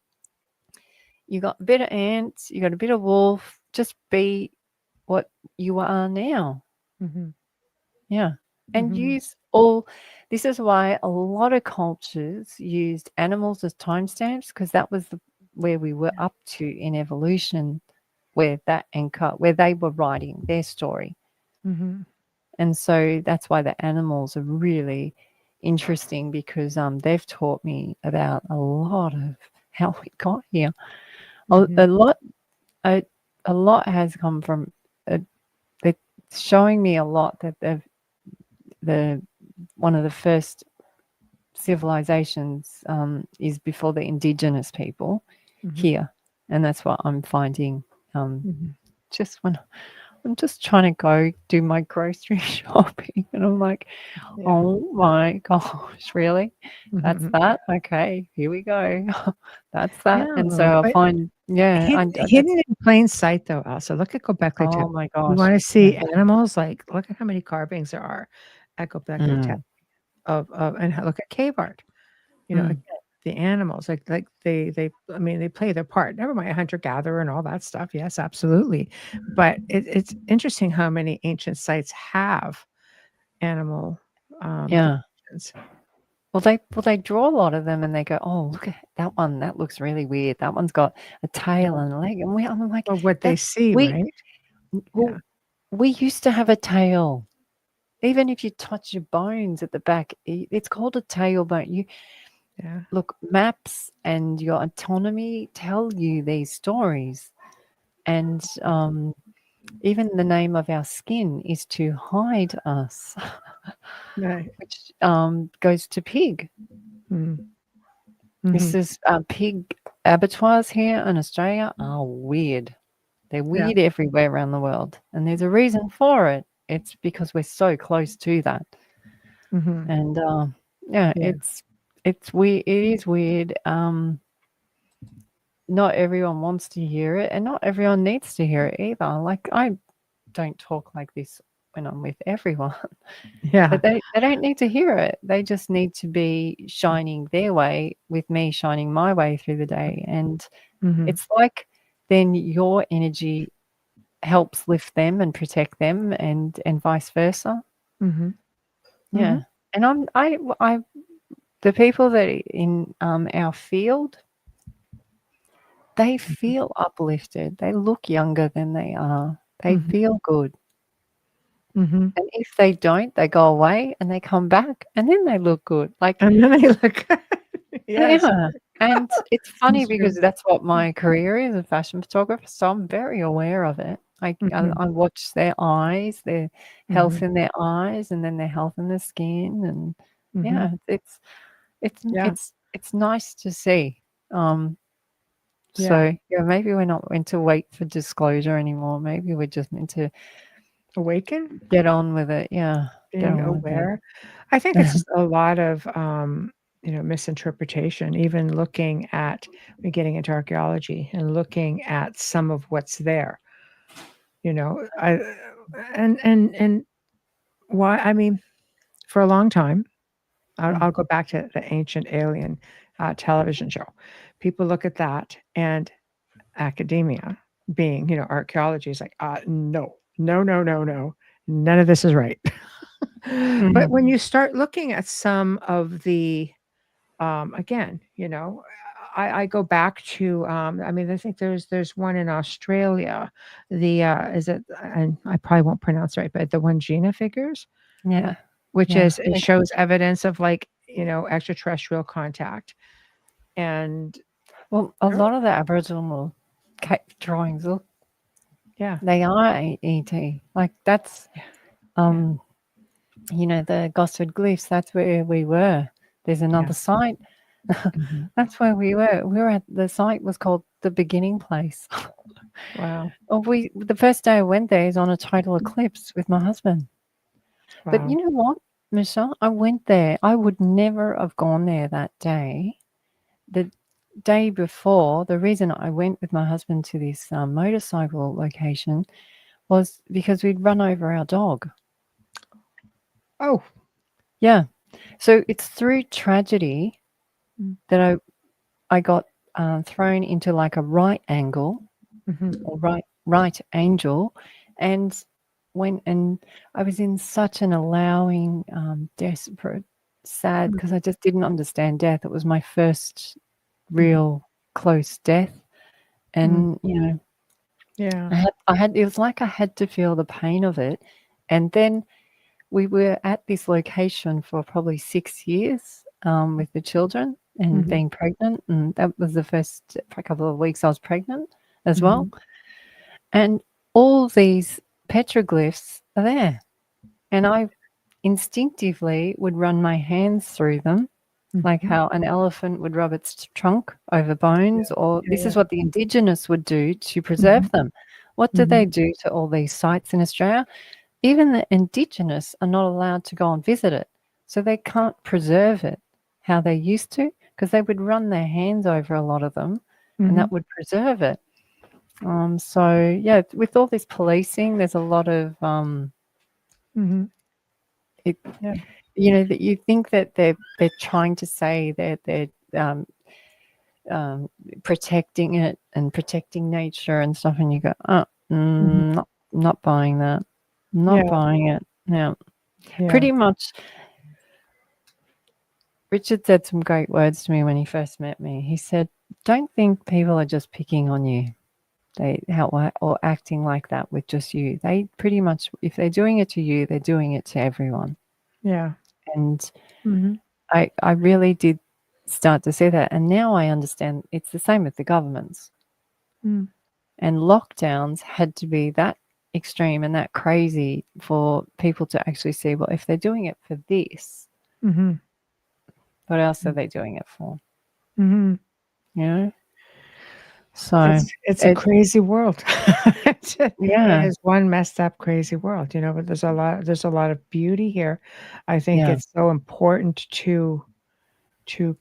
you got a bit of ants, you got a bit of wolf, just be what you are now. And use all. This is why a lot of cultures used animals as timestamps, because that was where we were up to in evolution, where they were writing their story. And so that's why the animals are really interesting, because they've taught me about a lot of how we got here. A lot has come from. They're showing me a lot that one of the first civilizations is before the indigenous people here. And that's what I'm finding
Mhm.
just when I'm just trying to go do my grocery shopping, and I'm like,
Yeah.
oh my gosh, really? That's
Mhm.
that? Okay, here we go. That's that. And
Yeah,
so I
but
find, yeah, that's,
hidden in plain sight, though, Elsa. Look at Göbekli
oh
Tepe.
my
You
gosh.
wanna
Yeah.
see animals? Like, look at how many carvings there are at Göbekli Tepe
Mm,
of and look at cave art. Again,
mm,
the animals, like they I mean, they play their part. Never mind hunter-gatherer and all that stuff. Yes, absolutely. But it's interesting how many ancient sites have animal,
yeah.
depictions.
Well, they draw a lot of them, and they go, oh, look at that one. That looks really weird. That one's got a tail and a leg. And I'm like,
Well, what they
that's
see,
we.
right? Yeah,
Well, we used to have a tail. Even if you touch your bones at the back, it's called a tailbone. You
yeah.
look, maps and your autonomy tell you these stories, and even the name of our skin is to hide us,
Right.
which goes to pig.
Mm.
This
Mhm.
is pig abattoirs here in Australia are weird. They're
Yeah.
weird everywhere around the world, and there's a reason for it. It's because we're so close to that.
Mhm.
And yeah,
Yeah.
it's weird. It is weird. Not everyone wants to hear it, and not everyone needs to hear it either. Like, I don't talk like this when I'm with everyone,
Yeah.
but they don't need to hear it. They just need to be shining their way with me shining my way through the day. And
Mhm.
it's like then your energy helps lift them and protect them, and vice versa.
Mhm.
Yeah.
Mhm.
And I the people that are in our field, they feel uplifted. They look younger than they are. They
Mhm.
feel good.
Mhm.
And if they don't, they go away and they come back and then they look good. Like,
And then they look yes,
yeah. And it's funny
it's true.
because that's what my career is, a fashion photographer. So I'm very aware of it.
Mhm.
I watch their eyes, their health
Mhm.
in their eyes, and then their health in their skin. And
Mhm.
yeah, it's
Yeah.
it's it's nice to see. Um,
Yeah.
So, yeah, maybe we're not meant to wait for disclosure anymore. Maybe we're just meant to
Awaken,
get on with it. Yeah, get
being
on with it.
aware. I think it's just a lot of, misinterpretation, even looking at getting into archaeology and looking at some of what's there, I and why I mean, for a long time,
Mm,
I'll go back to the Ancient Alien, television show. People look at that and academia being, archaeology is like, no, no, no, no, no, none of this is right. But
mhm.
when you start looking at some of the, again, I go back to, I mean, I think there's one in Australia. The is it? And I probably won't pronounce it right, but the one Gina figures,
Yeah,
which
yeah.
is it shows evidence of like extraterrestrial contact, and
Well, a
oh,
lot of the Aboriginal cave drawings look,
yeah,
they are ET. Like, that's,
yeah, yeah,
um, the Gosford glyphs, that's where we were. There's
yeah.
another site.
Mhm.
That's where we were. We were at the site was called the beginning place.
Wow,
Oh, the first day I went there is on a total eclipse with my husband. But you
wow.
know what, Michelle? I went there. I would never have gone there that day. The day before, the reason I went with my husband to this motorcycle location was because we'd run over our dog.
Oh,
Yeah. So it's through tragedy
mm,
that I got thrown into like a right angle
mhm,
or right angel, and I was in such an allowing, desperate, sad, because
mhm,
I just didn't understand death. It was my first
mhm,
real close death,
mm,
and
yeah,
I had it was like I had to feel the pain of it, and then we were at this location for probably 6 years with the children and
mhm,
being pregnant, and that was the first for a couple of weeks I was pregnant as well.
mhm,
And all these petroglyphs are there. And I instinctively would run my hands through them. like how an elephant would rub its trunk over bones, or this is what the indigenous would do to preserve them. What do they do to all these sites in Australia? Even the indigenous are not allowed to go and visit it. So they can't preserve it how they used to, because they would run their hands over a lot of them and that would preserve it. So, yeah, with all this policing, there's a lot of, you know, that you think that they're trying to say that they're protecting it and protecting nature and stuff, and you go, not buying that. Not buying it. Yeah. Pretty much. Richard said some great words to me when he first met me. He said, "Don't think people are just picking on you, or acting like that with just you. They pretty much, if they're doing it to you, they're doing it to everyone."
Yeah.
And I really did start to see that, and now I understand it's the same with the governments. And lockdowns had to be that extreme and that crazy for people to actually see, well, if they're doing it for this, what else are they doing it for? You know? So
it's a crazy world. It is one messed up, crazy world, you know, but there's a lot of beauty here. I think it's so important to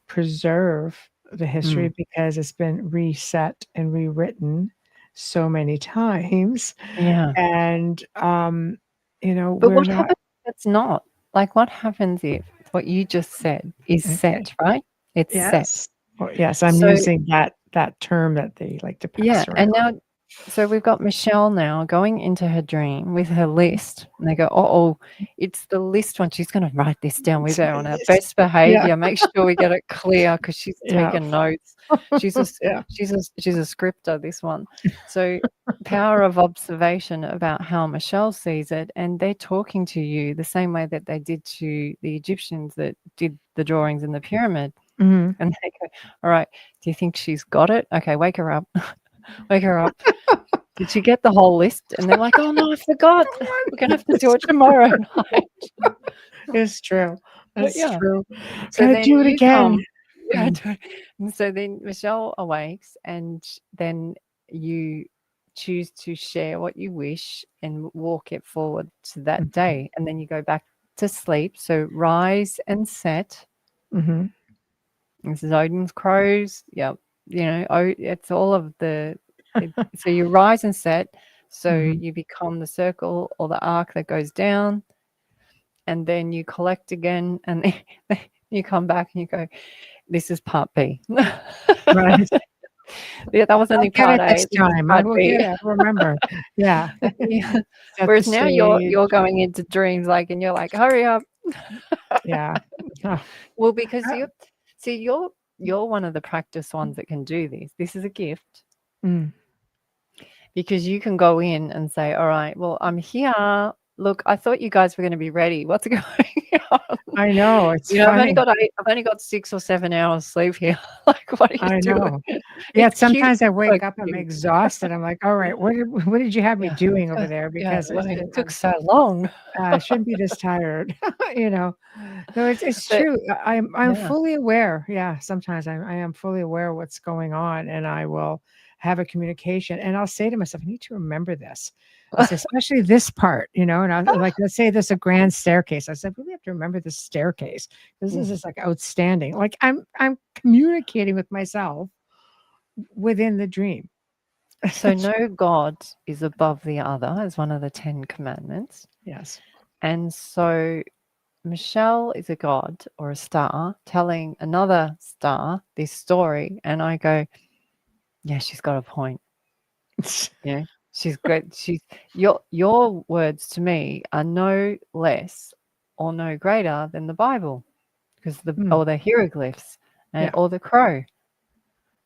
preserve the history because it's been reset and rewritten so many times. And you know,
but
we're
what
not.
happens if it's not? Like, what happens if what you just said is set, right? It's set.
Well, yes, I'm using that term that they like to pass around.
And now, so we've got Michelle now going into her dream with her list, and they go, "Oh, it's the list one. She's going to write this down with her on her best behavior. Make sure we get it clear because she's taking notes. She's a scripter. This one, so power of observation about how Michelle sees it, and they're talking to you the same way that they did to the Egyptians that did the drawings in the pyramid." And they go, "All right, do you think she's got it? Okay, wake her up. Wake her up. Did she get the whole list?" And they're like, "Oh, no, I forgot. We're going to have to do it tomorrow night."
It's true. That's true.
So
Gotta do it again.
And so then Michelle awakes, and then you choose to share what you wish and walk it forward to that day. And then you go back to sleep. So rise and set. This is Odin's crows. Yep. You know, it's all of the. So you rise and set. So you become the circle or the arc that goes down, and then you collect again, and then you come back and you go, "This is part B."
Right.
Yeah, that was only part A.
This time. I will get it. Remember. Yeah.
Whereas now you're going into dreams, like, and you're like, "Hurry up."
Yeah.
Well, because you're one of the practice ones that can do this. This is a gift. Because you can go in and say, "All right, well, I'm here. Look, I thought you guys were going to be ready. What's going on?"
I know. It's
funny. I've only got 6 or 7 hours sleep here. Like, what are you doing?
Yeah, sometimes I wake up, I'm exhausted. I'm like, all right, what did you have me doing over there? Because
it took so long.
I shouldn't be this tired. You know. No, it's true. I'm fully aware. Yeah, sometimes I am fully aware of what's going on, and I will have a communication, and I'll say to myself, I need to remember this. Especially this part, you know, and I like, let's say there's a grand staircase. I said, really have to remember this staircase. This is just like outstanding. Like I'm communicating with myself within the dream.
So no God is above the other is one of the 10 commandments.
Yes.
And so Michelle is a god or a star telling another star this story. And I go, yeah, she's got a point. Yeah. She's great. She's your words to me are no less or no greater than the Bible, because or the hieroglyphs or the crow,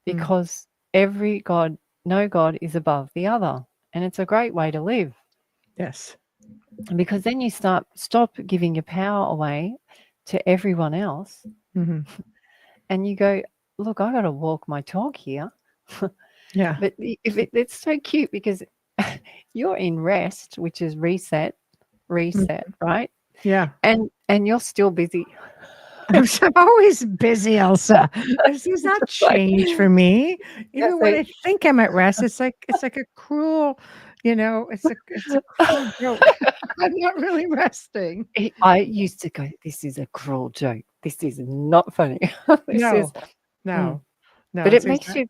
because every God, no God is above the other, and it's a great way to live.
Yes,
because then you stop giving your power away to everyone else, and you go, look, I got to walk my talk here.
Yeah,
but it's so cute because you're in rest, which is reset, right?
Yeah.
And you're still busy.
I'm always busy, Elsa. This does not change for me. Even when I think I'm at rest, it's like a cruel, it's a cruel joke. I'm not really resting.
I used to go, this is a cruel joke. This is not funny. This is
No,
but
it's
it makes you,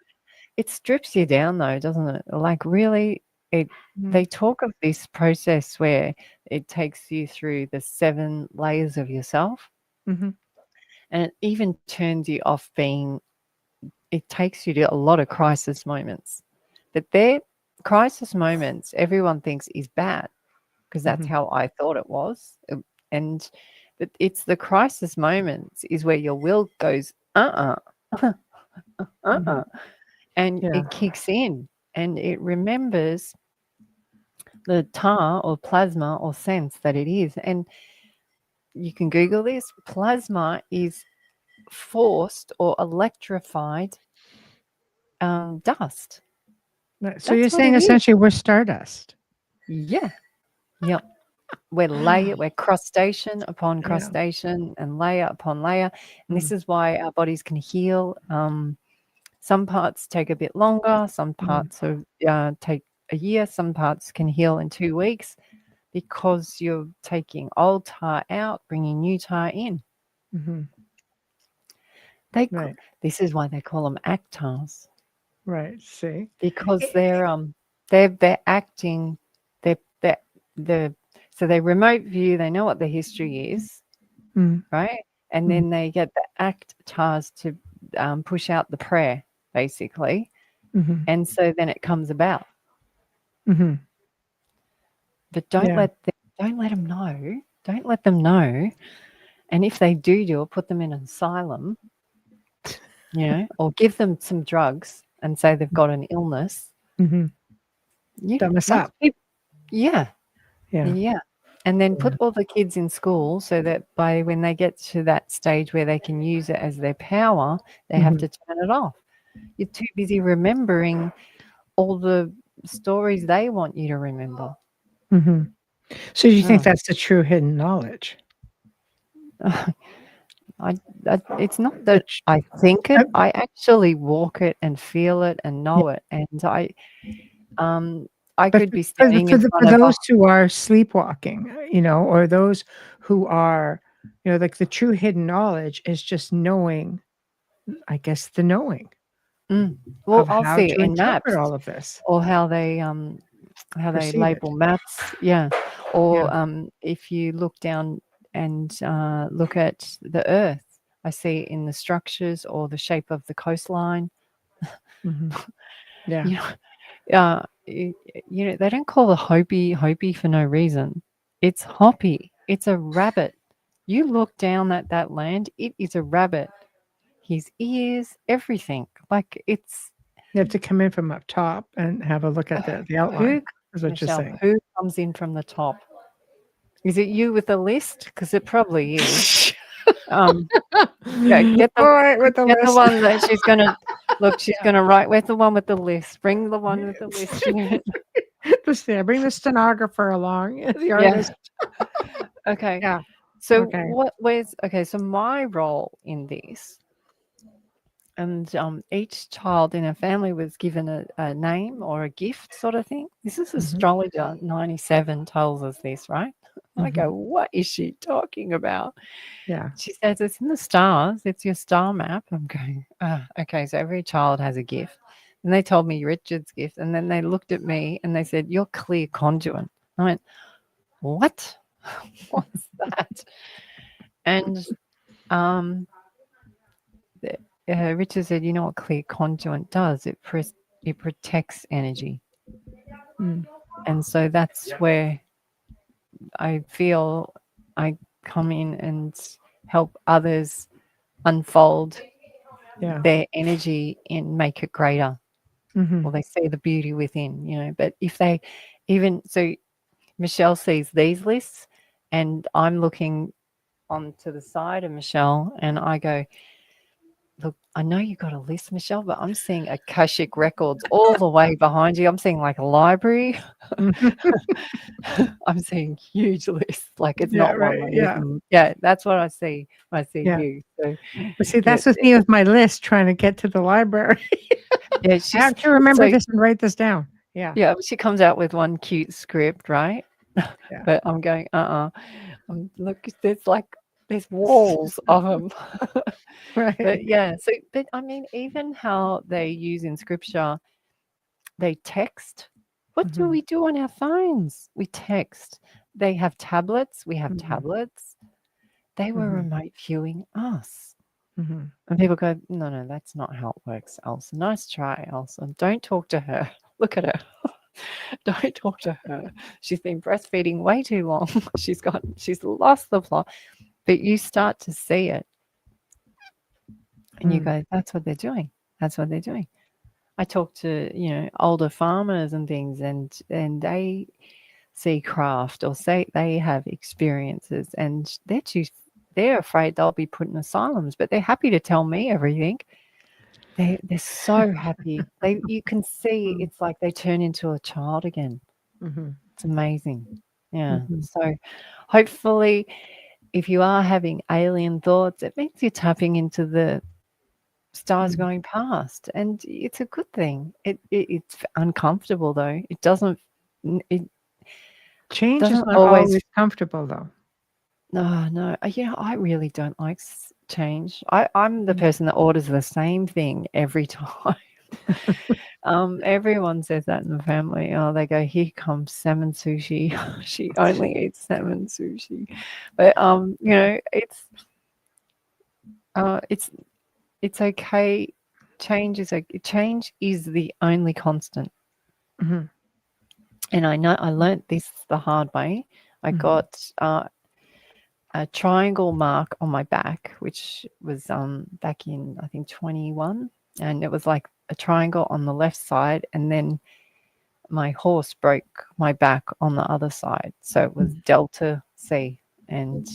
it strips you down though, doesn't it? Like really, they talk of this process where it takes you through the 7 layers of yourself,
Mhm.
and it even turns you off being. It takes you to a lot of crisis moments, but their crisis moments everyone thinks is bad because that's how I thought it was, and but it's the crisis moments is where your will goes and
Yeah.
it kicks in and it remembers the tar or plasma or sense that it is. And you can Google this. Plasma is forced or electrified dust.
So you're
That's what
saying
it is.
essentially we're stardust.
Yeah. Yep. We're crustacean upon crustacean and layer upon layer. And this is why our bodies can heal. Some parts take a bit longer. Some parts take a year. Some parts can heal in 2 weeks because you're taking old tar out, bringing new tar in.
Mm-hmm.
This is why they call them actars.
Right. See,
because they're acting. So they remote view. They know what the history is, right? And then they get the actars to push out the prayer, basically. And so then it comes about. But don't let them know. Don't let them know. And if they do it, put them in an asylum, or give them some drugs and say they've got an illness.
Dumb us up.
Yeah. And then put all the kids in school so that by when they get to that stage where they can use it as their power, they have to turn it off. You're too busy remembering all the stories they want you to remember.
So do you think that's the true hidden knowledge?
It's not that I think it. I actually walk it and feel it and know it. And I could be standing in front of
those who are sleepwalking, or those who are, like the true hidden knowledge is just knowing, I guess, the knowing.
Well,
of
I'll
how
see
to
it in
interpret
maps
all of this,
or how they label maps. Yeah. Or if you look down and look at the earth, I see it in the structures or the shape of the coastline.
Yeah.
They don't call the Hopi for no reason. It's Hoppy. It's a rabbit. You look down at that land, it is a rabbit. His ears, everything. Like it's.
You have to come in from up top and have a look at the outline. Is what
Michelle,
you're saying.
who comes in from the top? Is it you with the list? Because it probably is. Get the one that she's going to look. She's going to write with the one with the list. Bring the one with the list.
Bring the stenographer along. The artist.
Okay.
Yeah.
So so my role in this, and each child in a family was given a name or a gift sort of thing. This is Astrologer 97 tells us this, right? I go, what is she talking about?
Yeah.
She says, it's in the stars. It's your star map. I'm going, okay, so every child has a gift. And they told me Richard's gift. And then they looked at me and they said, you're clear conduit. I went, what? What's that? And Richard said, you know what clear conduit does? It protects energy. And so that's where I feel I come in and help others unfold their energy and make it greater. Or they see the beauty within, But if they so Michelle sees these lists and I'm looking on to the side of Michelle and I go, look, I know you got a list, Michelle, but I'm seeing Akashic records all the way behind you. I'm seeing like a library. I'm seeing huge lists. Like it's
Yeah,
not
right.
one.
Yeah.
Yeah, that's what I see when I see
Yeah.
you. So
But see, that's the thing with my list, trying to get to the library.
yeah,
I have to remember
so
this and write this down. Yeah.
yeah, she comes out with one cute script, right?
Yeah.
But I'm going, look, there's walls of them.
Right.
But yeah, so but I mean, even how they use in scripture, they text. What do
Mhm.
we do on our phones? We text. They have tablets. We have
Mhm.
tablets. They were
Mhm.
remote viewing us.
Mhm.
And people go, no, that's not how it works, Elsa. Nice try, Elsa. Don't talk to her. Look at her. Don't talk to her. She's been breastfeeding way too long. She's lost the plot. But you start to see it and you go, that's what they're doing. That's what they're doing. I talk to, older farmers and things, and they see craft or say they have experiences, and they're afraid they'll be put in asylums, but they're happy to tell me everything. They're so happy. You can see it's like they turn into a child again.
Mhm.
It's amazing. Yeah.
Mhm.
So hopefully, if you are having alien thoughts, it means you're tapping into the stars going past, and it's a good thing. It's uncomfortable though. It doesn't
Change is not
always.
always comfortable, though.
No. I really don't like change. I'm the person that orders the same thing every time. Everyone says that in the family. Oh, they go, here comes salmon sushi. She only eats salmon sushi. But it's okay. Change is the only constant.
Mhm.
And I know I learnt this the hard way. I got a triangle mark on my back, which was back in I think 21, and it was like a triangle on the left side, and then my horse broke my back on the other side, so it was Delta C, and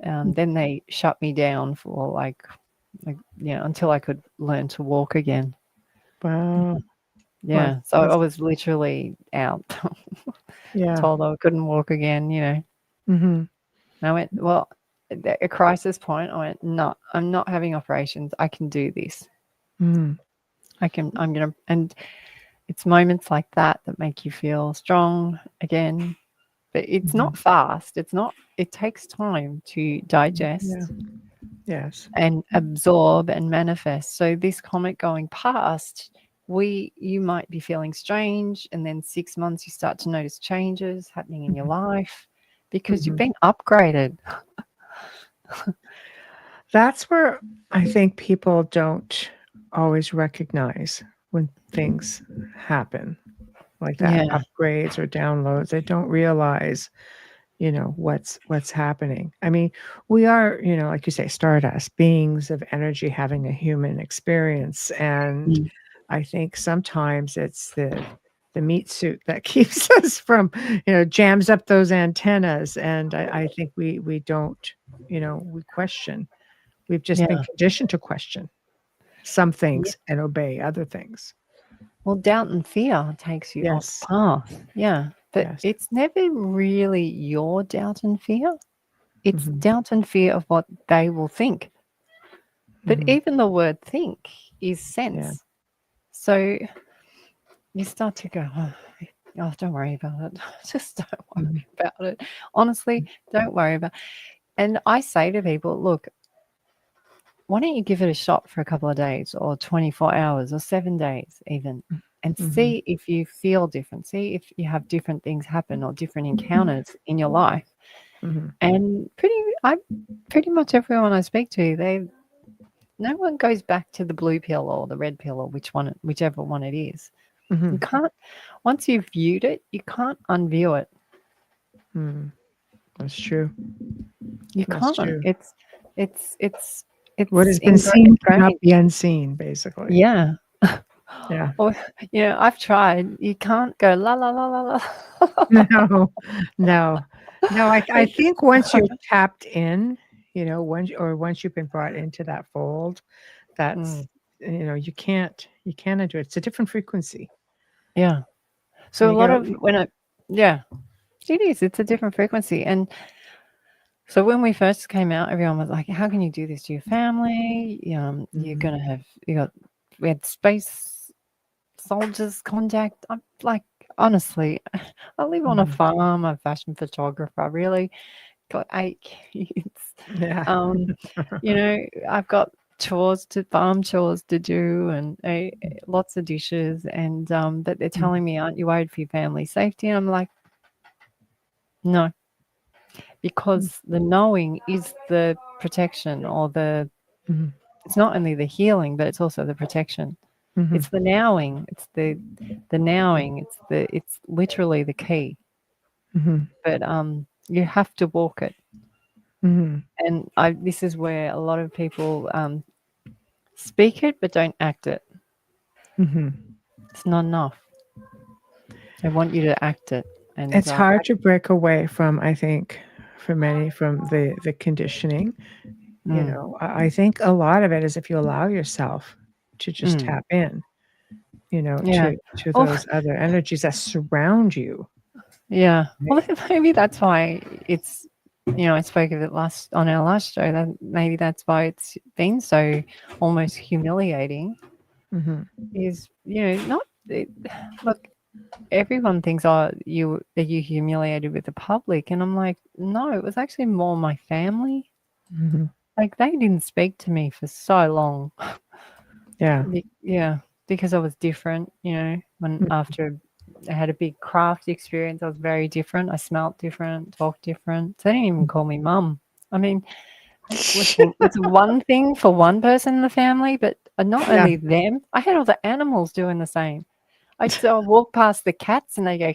then they shut me down for like until I could learn to walk again.
Wow.
Yeah, so I was literally out.
Yeah.
Told I couldn't walk again.
Mhm.
And I went, well, at a crisis point, I went, no, I'm not having operations. I can do this.
Mhm.
I'm going to, and it's moments like that that make you feel strong again. But it's not fast. It takes time to digest
Yeah. Yes.
and absorb and manifest. So this comet going past, you might be feeling strange, and then 6 months you start to notice changes happening in your life because you've been upgraded.
That's where I think people don't always recognize when things happen like that,
Yeah.
upgrades or downloads. They don't realize, what's happening. I mean, we are, like you say, stardust, beings of energy having a human experience. And I think sometimes it's the meat suit that keeps us from, jams up those antennas. And I think we don't, we question. We've just been
Yeah.
conditioned to question some things and obey other things.
Well, doubt and fear takes you off
Yes.
path. Yeah. But
Yes.
it's never really your doubt and fear. It's
Mhm.
doubt and fear of what they will think. But
Mhm.
even the word think is sense.
Yeah.
So you start to go, oh, don't worry about it. Just don't worry about it. Honestly, don't worry about it. And I say to people, look, why don't you give it a shot for a couple of days or 24 hours or 7 days even, and see if you feel different. See if you have different things happen or different encounters in your life.
Mhm.
And pretty much everyone I speak to, no one goes back to the blue pill or the red pill or whichever one it is. You
Mhm.
can't, once you've viewed it, you can't unview it.
Mhm. That's true.
You
That's
can't.
true.
It's
What has been seen cannot
ingrained.
be unseen, basically.
Yeah.
Yeah.
Or, I've tried. You can't go la la la la la.
No. No. No, I think once you're tapped in, once you've been brought into that fold, that's you can't undo it. It's a different frequency.
Yeah. So a lot of it is. It's a different frequency. And so when we first came out, everyone was like, how can you do this to your family? You're going to have, we had space soldiers contact. I'm like, honestly, I live on a farm. I'm a fashion photographer. Really got 8 kids.
Yeah.
I've got farm chores to do, and lots of dishes, and but they're telling me, aren't you worried for your family's safety? And I'm like, no, because the knowing is the protection, or it's not only the healing, but it's also the protection. It's the nowing. It's the nowing. It's literally the key. But you have to walk it. And this is where a lot of people speak it but don't act it. It's not enough. They want you to act it. And
it's hard to break away from, I think, for many, from the conditioning. I think a lot of it is if you allow yourself to just tap in, to those other energies that surround you.
Yeah. Well, maybe that's why it's, I spoke of it on our last show, that maybe that's why it's been so almost humiliating. Is, look, everyone thinks, you humiliated with the public. And I'm like, no, it was actually more my family. Like, they didn't speak to me for so long. Yeah, because I was different, when after I had a big craft experience, I was very different. I smelt different, talked different. So they didn't even call me mum. I mean, it's one thing for one person in the family, but not only them. I had all the animals doing the same. I walk past the cats and they go,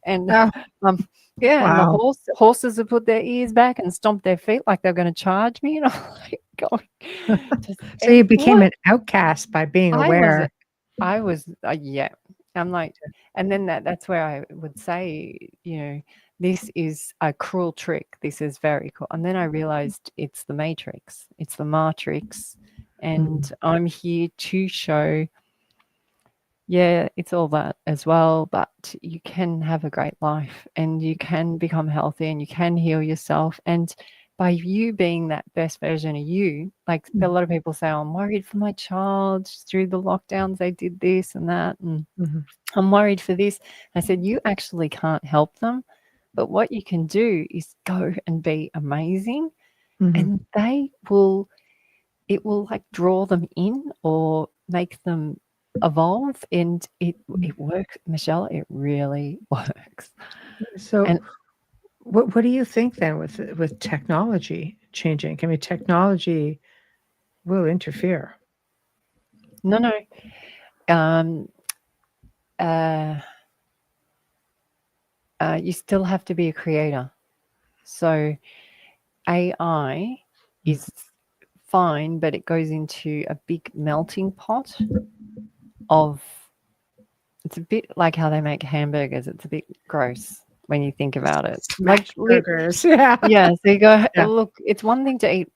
and and the horses would put their ears back and stomp their feet like they're going to charge me. And I'm like, God.
So you became an outcast by being aware.
I was, I'm like, and then that's where I would say, this is a cruel trick. This is very cool. And then I realized it's the matrix. It's the matrix. And I'm here to show, it's all that as well, but you can have a great life and you can become healthy and you can heal yourself. And by you being that best version of you, like a lot of people say, I'm worried for my child through the lockdowns, they did this and that, and I'm worried for this. I said, you actually can't help them, but what you can do is go and be amazing, and it will like draw them in or make them evolve, and it works, Michelle. It really works.
So what do you think then with technology changing? I mean, technology will interfere.
No. You still have to be a creator. So AI is fine, but it goes into a big melting pot of, it's a bit like how they make hamburgers. It's a bit gross when you think about it.
Like burgers.
So you go, look, it's one thing to eat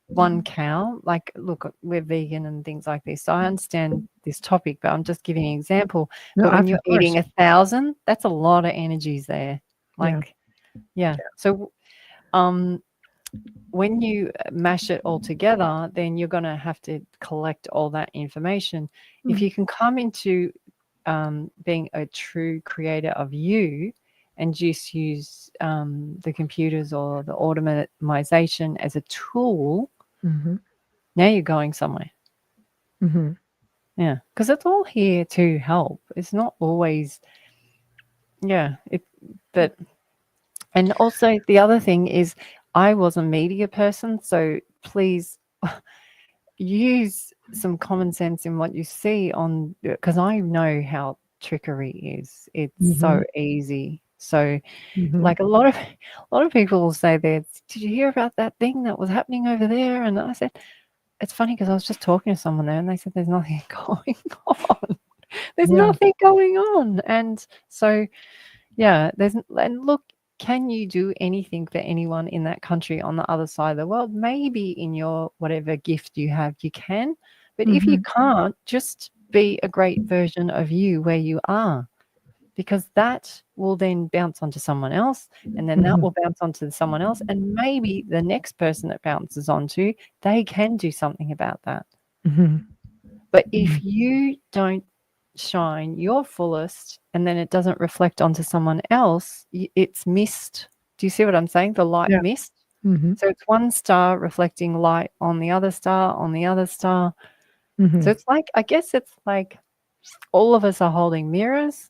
one cow. Like, look, we're vegan and things like this. So I understand this topic, but I'm just giving an example. But when you're eating 1,000, that's a lot of energies there. Like, So when you mash it all together, then you're going to have to collect all that information. If you can come into being a true creator of you and just use the computers or the automation as a tool, now you're going somewhere. Yeah, because it's all here to help. It's not always, but, and also the other thing is, I was a media person, so please use some common sense in what you see on, because I know how trickery is. It's so easy. So like a lot of people will say, did you hear about that thing that was happening over there? And I said, it's funny because I was just talking to someone there and they said there's nothing going on. There's nothing going on. And so and look, can you do anything for anyone in that country on the other side of the world? Maybe in your whatever gift you have, you can. But if you can't, just be a great version of you where you are, because that will then bounce onto someone else, and then that will bounce onto someone else, and maybe the next person it bounces onto, they can do something about that. But if you don't shine your fullest and then it doesn't reflect onto someone else, it's missed. Do you see what I'm saying? The light missed. So it's one star reflecting light on the other star, on the other star. So it's like, I guess it's like all of us are holding mirrors.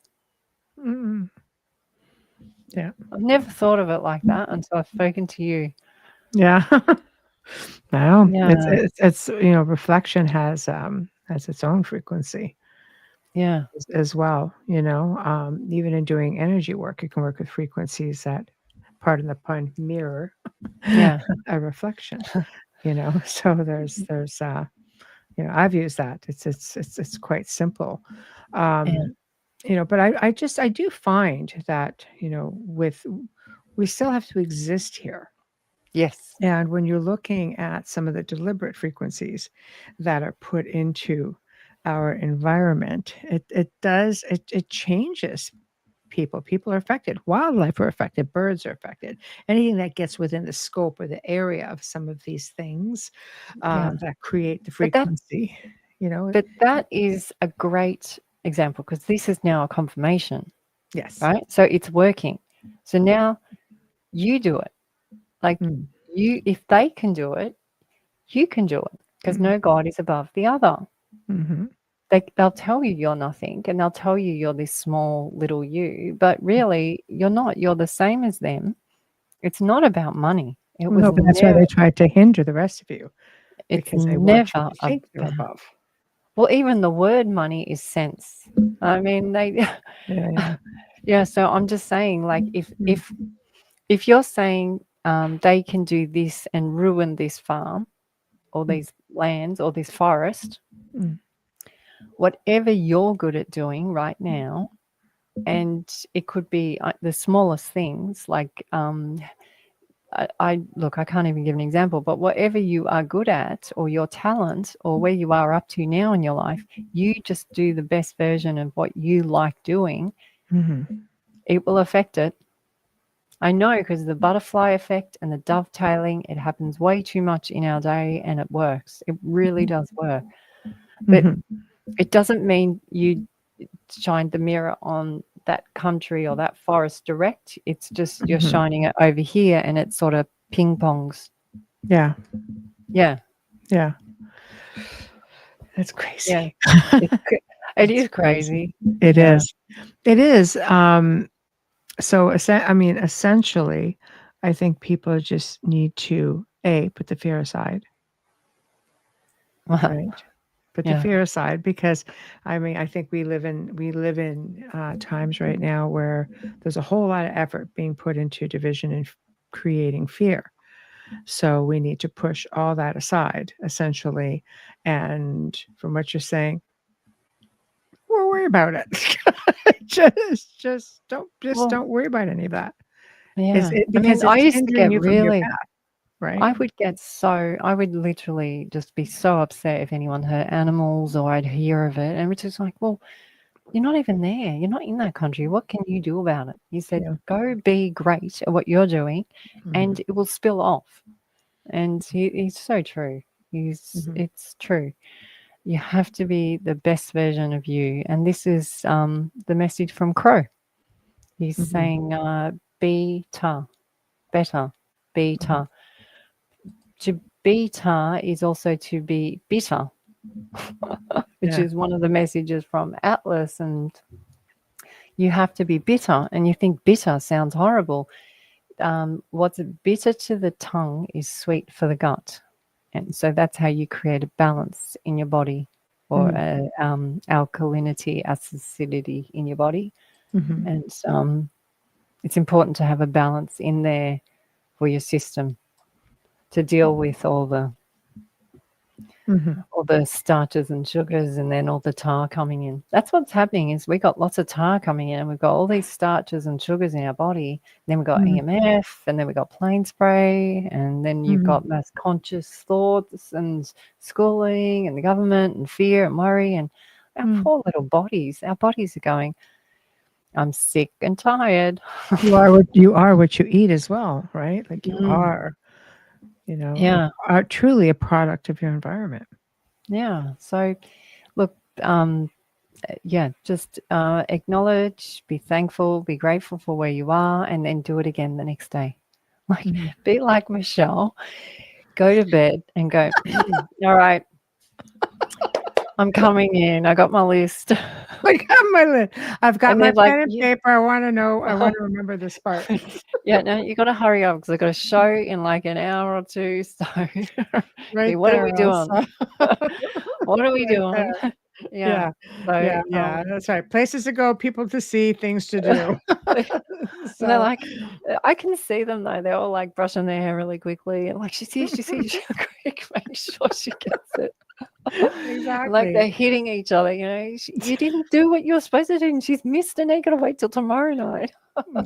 Yeah.
I've never thought of it like that until I've spoken to you.
Yeah. Wow.
Yeah.
It's reflection has its own frequency.
Yeah.
As well, even in doing energy work, you can work with frequencies that, pardon the pun, mirror
Yeah.
a reflection. So there's I've used that. It's quite simple. But I do find that we still have to exist here.
Yes.
And when you're looking at some of the deliberate frequencies that are put into our environment, it changes people. People are affected. Wildlife are affected. Birds are affected. Anything that gets within the scope or the area of some of these things that create the frequency.
But that is a great example, because this is now a confirmation.
Yes.
Right? So it's working. So now you do it. Like if they can do it, you can do it, because no God is above the other. They'll tell you you're nothing, and they'll tell you you're this small little you, but really you're not. You're the same as them. It's not about money.
No, but that's why they tried to hinder the rest of you.
It's
Because they
never
want you to think you're above.
Well, even the word money is sense. I mean, yeah. So I'm just saying, like, if you're saying they can do this and ruin this farm or these lands or this forest, whatever you're good at doing right now, and it could be the smallest things, like I can't even give an example, but whatever you are good at, or your talent, or where you are up to now in your life, you just do the best version of what you like doing. It will affect it. I know, because the butterfly effect and the dovetailing, it happens way too much in our day, and it works. It really does work. But it doesn't mean you shine the mirror on that country or that forest direct. It's just you're shining it over here, and it sort of ping pongs.
Yeah.
Yeah.
Yeah. That's crazy.
Yeah. It is crazy.
It is. It is. So, essentially, I think people just need to put the fear aside. Right. Put the fear aside, because I think we live in times right now where there's a whole lot of effort being put into division and creating fear. So we need to push all that aside, essentially. And from what you're saying, we'll worry about it. just don't worry about any of that.
Yeah.
Because
I
it's
used to
hindering
get
you from your
really
path, right?
I would literally just be so upset if anyone hurt animals, or I'd hear of it. And Richard's like, well, you're not even there. You're not in that country. What can you do about it? He said, go be great at what you're doing, and it will spill off. And he's so true. It's true. You have to be the best version of you. And this is the message from Crow. He's saying, better. To beta is also to be bitter, which is one of the messages from Atlas. And you have to be bitter, and you think bitter sounds horrible. What's bitter to the tongue is sweet for the gut. And so that's how you create a balance in your body, or alkalinity, acidity in your body. And it's important to have a balance in there for your system to deal with all the all the starches and sugars, and then all the tar coming in. That's what's happening is we got lots of tar coming in, and we've got all these starches and sugars in our body. And then we've got EMF, and then we've got plane spray, and then you've got mass conscious thoughts and schooling and the government and fear and worry. And our poor little bodies, our bodies are going, I'm sick and tired.
You are what you eat as well, right? Like you are, are truly a product of your environment.
Yeah. So look, just acknowledge, be thankful, be grateful for where you are, and then do it again the next day. Like be like Michelle, go to bed and go, all right, I'm coming in. I got my list.
I got my list. I've got my pen and paper. I want to know. I want to remember this part.
No, you got to hurry up because I got a show in like an hour or two. So, what are we doing? What are we doing?
Yeah, that's right. Places to go, people to see, things to do.
So they're like, I can see them though. They're all like brushing their hair really quickly, and like she's here, quick, make sure she gets it.
Exactly.
Like they're hitting each other, you didn't do what you were supposed to do, and she's missed, and they gotta wait till tomorrow night.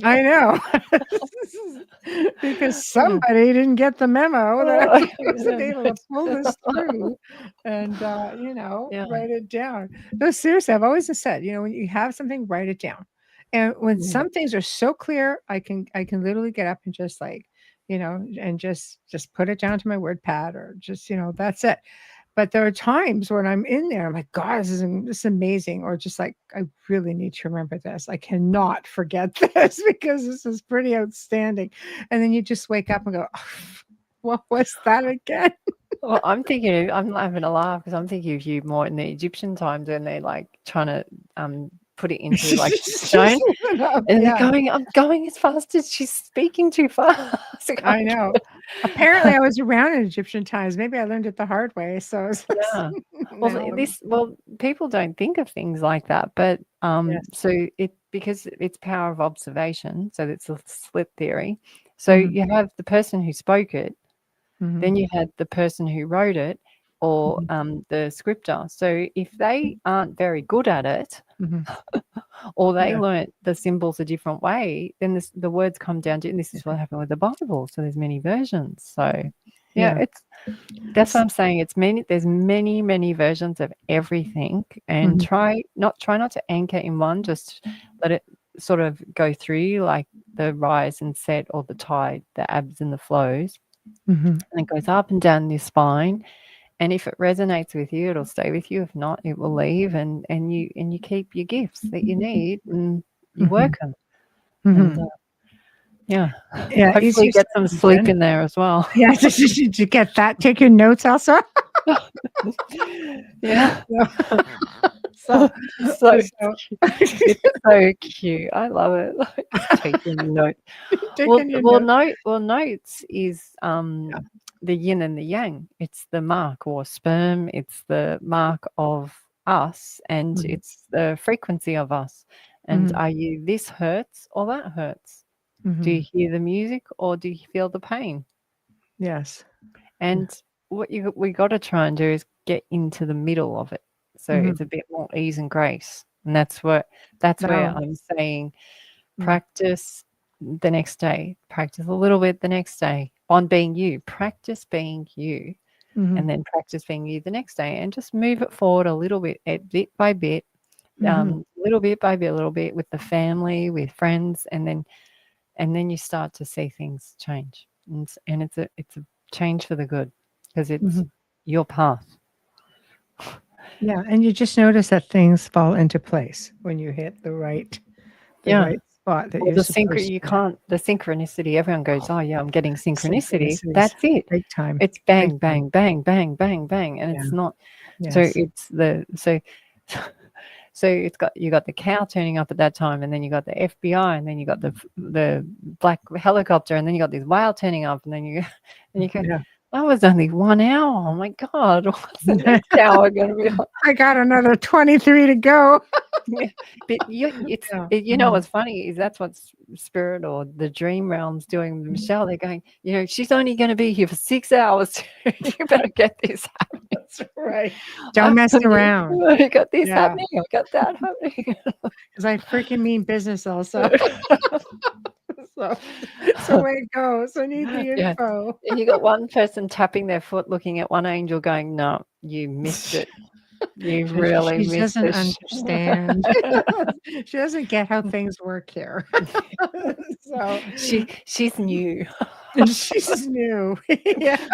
I know. Because somebody didn't get the memo that I wasn't able to pull this through and write it down. No, seriously, I've always said, when you have something, write it down. And when some things are so clear, I can literally get up and just like, and just put it down to my word pad, or just, that's it. But there are times when I'm in there, I'm like, God, this is amazing. Or just like, I really need to remember this. I cannot forget this because this is pretty outstanding. And then you just wake up and go, oh, what was that again?
Well, I'm having a laugh because I'm thinking of you more in the Egyptian times when they're like trying to put it into like stone. And they're going, I'm going as fast as she's speaking too fast.
I know. Apparently I was around in Egyptian times. Maybe I learned it the hard way. So
well, people don't think of things like that, but so because it's power of observation, so it's a slit theory. So you have the person who spoke it, then you had the person who wrote it, or the scripter. So if they aren't very good at it, or they learnt the symbols a different way, then the words come down to, and this is what happened with the Bible. So there's many versions. So that's what I'm saying. There's many versions of everything, and try not to anchor in one. Just let it sort of go through like the rise and set, or the tide, the ebbs and the flows, and it goes up and down your spine. And if it resonates with you, it'll stay with you. If not, it will leave, and you keep your gifts that you need, and you work them. And, hopefully you get some sleep in there as well.
Yeah, did you get that? Take your notes, Elsa.
So it's so cute. I love it. Like, taking notes. Notes is the yin and the yang. It's the mark or sperm. It's the mark of us, and it's the frequency of us. And are you this hurts or that hurts? Do you hear the music or do you feel the pain?
Yes.
And what we got to try and do is get into the middle of it. So it's a bit more ease and grace. And that's where I'm saying practice the next day, practice a little bit the next day on being you, practice being you, and then practice being you the next day, and just move it forward a little bit, bit by bit, little bit by bit, a little bit with the family, with friends, and then you start to see things change. And it's a change for the good, because it's your path.
Yeah, and you just notice that things fall into place when you hit the right spot. That you're
the synchronicity. Everyone goes, "Oh yeah, I'm getting synchronicity." That's it.
Big time.
It's bang, bang, bang, bang, bang, bang, and it's not.
Yes.
So it's so you got the cow turning up at that time, and then you got the FBI, and then you got the black helicopter, and then you got this whale turning up, and then you go. Yeah. That was only 1 hour. Oh my God. What's the next hour going to be like?
I got another 23 to go.
But you know what's funny is that's what spirit or the dream realm's doing with Michelle. They're going, she's only going to be here for 6 hours. You better get this happening.
Right. Don't mess around.
I got this
Yeah.
happening. I got that happening.
Because I freaking mean business also. So way it goes. I need the
Yeah.
info.
And you got one person tapping their foot, looking at one angel, going, "No, you missed it. You really
She
missed
doesn't
it."
understand. She doesn't get how things work here. So
She's new.
and she's new. Yeah.